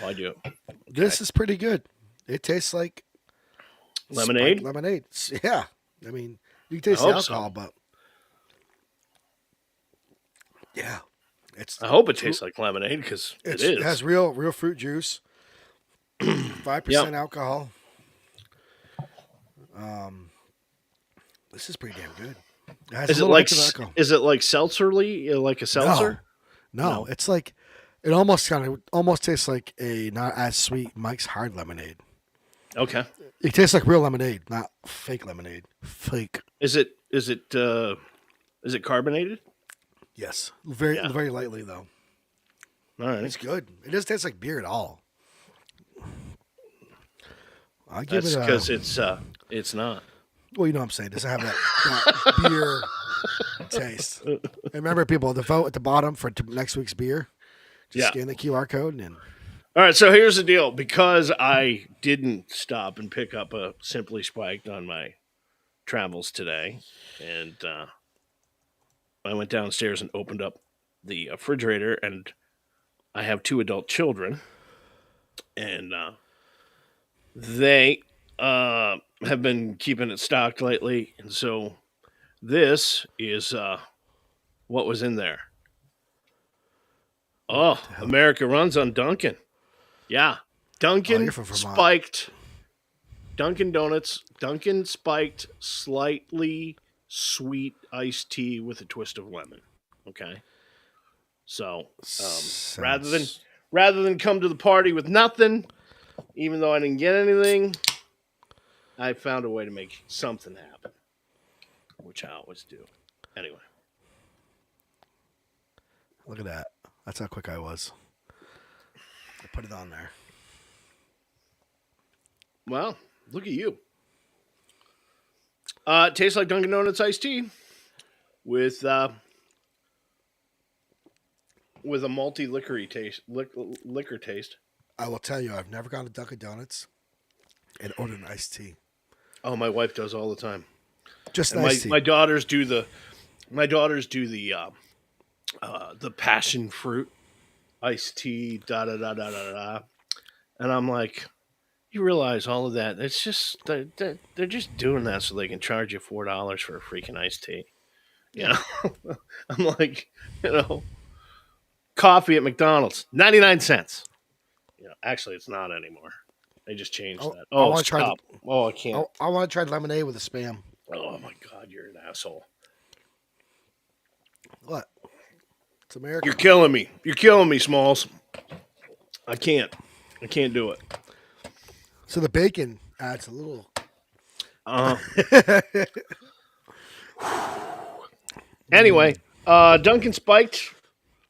I do. Okay. This is pretty good. It tastes like lemonade. Lemonade. Yeah. I mean, you can taste the alcohol, but yeah, I hope it tastes like lemonade because it is. It has real fruit juice. 5% alcohol. This is pretty damn good. Is it like seltzerly, like a seltzer? No. It's like it almost tastes like a not as sweet Mike's Hard Lemonade. Okay. It tastes like real lemonade, not fake lemonade. Fake. Is it carbonated? Yes. Very lightly though. All right. It's good. It doesn't taste like beer at all. That's because it's not. Well, you know what I'm saying. It doesn't have that beer taste. And remember, people, the vote at the bottom for next week's beer. Just scan the QR code and. All right, so here's the deal. Because I didn't stop and pick up a Simply Spiked on my travels today, and I went downstairs and opened up the refrigerator, and I have 2 adult children, and they have been keeping it stocked lately, and so this is what was in there. Oh, America runs on Dunkin'. Yeah, Dunkin' spiked. Dunkin' Donuts. Dunkin' spiked slightly sweet iced tea with a twist of lemon. Okay, so rather than come to the party with nothing, even though I didn't get anything, I found a way to make something happen, which I always do. Anyway, look at that. That's how quick I was. I put it on there. Well, look at you. It tastes like Dunkin' Donuts iced tea with a malty liquor taste. I will tell you, I've never gone to Dunkin' Donuts and ordered an iced tea. Oh, my wife does all the time. Just iced tea. My daughters do the passion fruit iced tea, and I'm like, you realize all of that? It's just they're just doing that so they can charge you $4 for a freaking iced tea. You know, I'm like, coffee at McDonald's 99 cents. Actually, it's not anymore. They just changed that. Oh, I stop. I can't. I want to try lemonade with a Spam. Oh my God, you're an asshole. What? It's America. You're killing me. You're killing me, Smalls. I can't do it. So the bacon adds a little. Anyway, Dunkin' Spiked,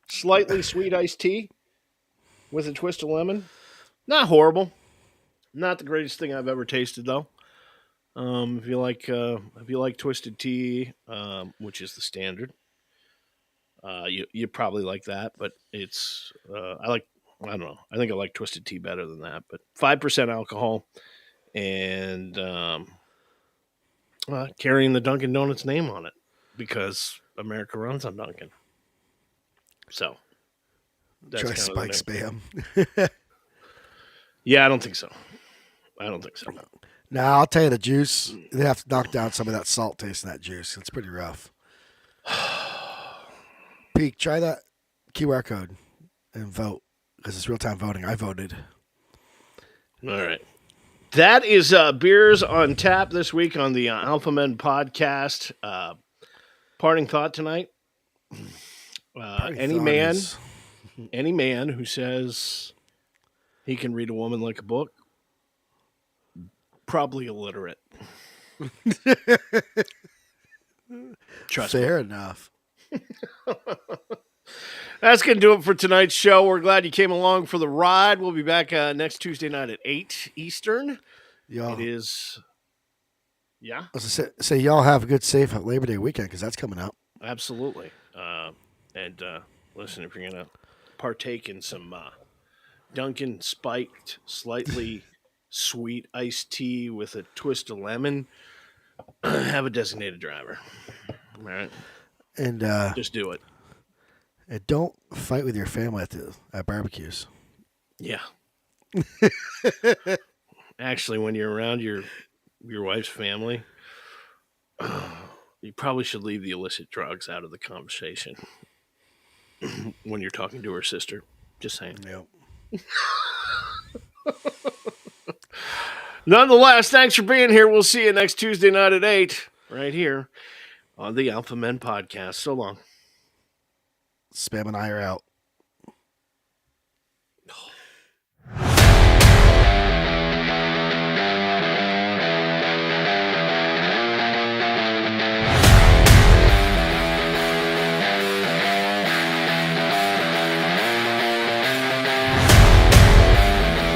slightly sweet iced tea with a twist of lemon. Not horrible. Not the greatest thing I've ever tasted, though. If you like twisted tea, which is the standard, you probably like that. But it's I I don't know. I think I like Twisted Tea better than that, but 5% alcohol and carrying the Dunkin' Donuts name on it because America runs on Dunkin'. So that's Try kind spike spam. Yeah, I don't think so. Now, I'll tell you the juice. They have to knock down some of that salt taste in that juice. It's pretty rough. Peek, try that QR code and vote because it's real-time voting. I voted. All right. That is Beers on Tap this week on the Alpha Men podcast. Parting thought tonight. Any man who says he can read a woman like a book, probably illiterate. Trust me. Fair enough. That's going to do it for tonight's show. We're glad you came along for the ride. We'll be back next Tuesday night at 8 Eastern. Y'all, it is, yeah. I was gonna say y'all have a good, safe Labor Day weekend because that's coming up. Absolutely. And listen, if you're going to partake in some Dunkin' spiked, slightly sweet iced tea with a twist of lemon, have a designated driver. All right. And just do it. And don't fight with your family at barbecues. Yeah. Actually, when you're around your wife's family, you probably should leave the illicit drugs out of the conversation when you're talking to her sister. Just saying. Yep. Nonetheless, thanks for being here. We'll see you next Tuesday night at 8, right here on the Alpha Men podcast. So long. Spam and I are out.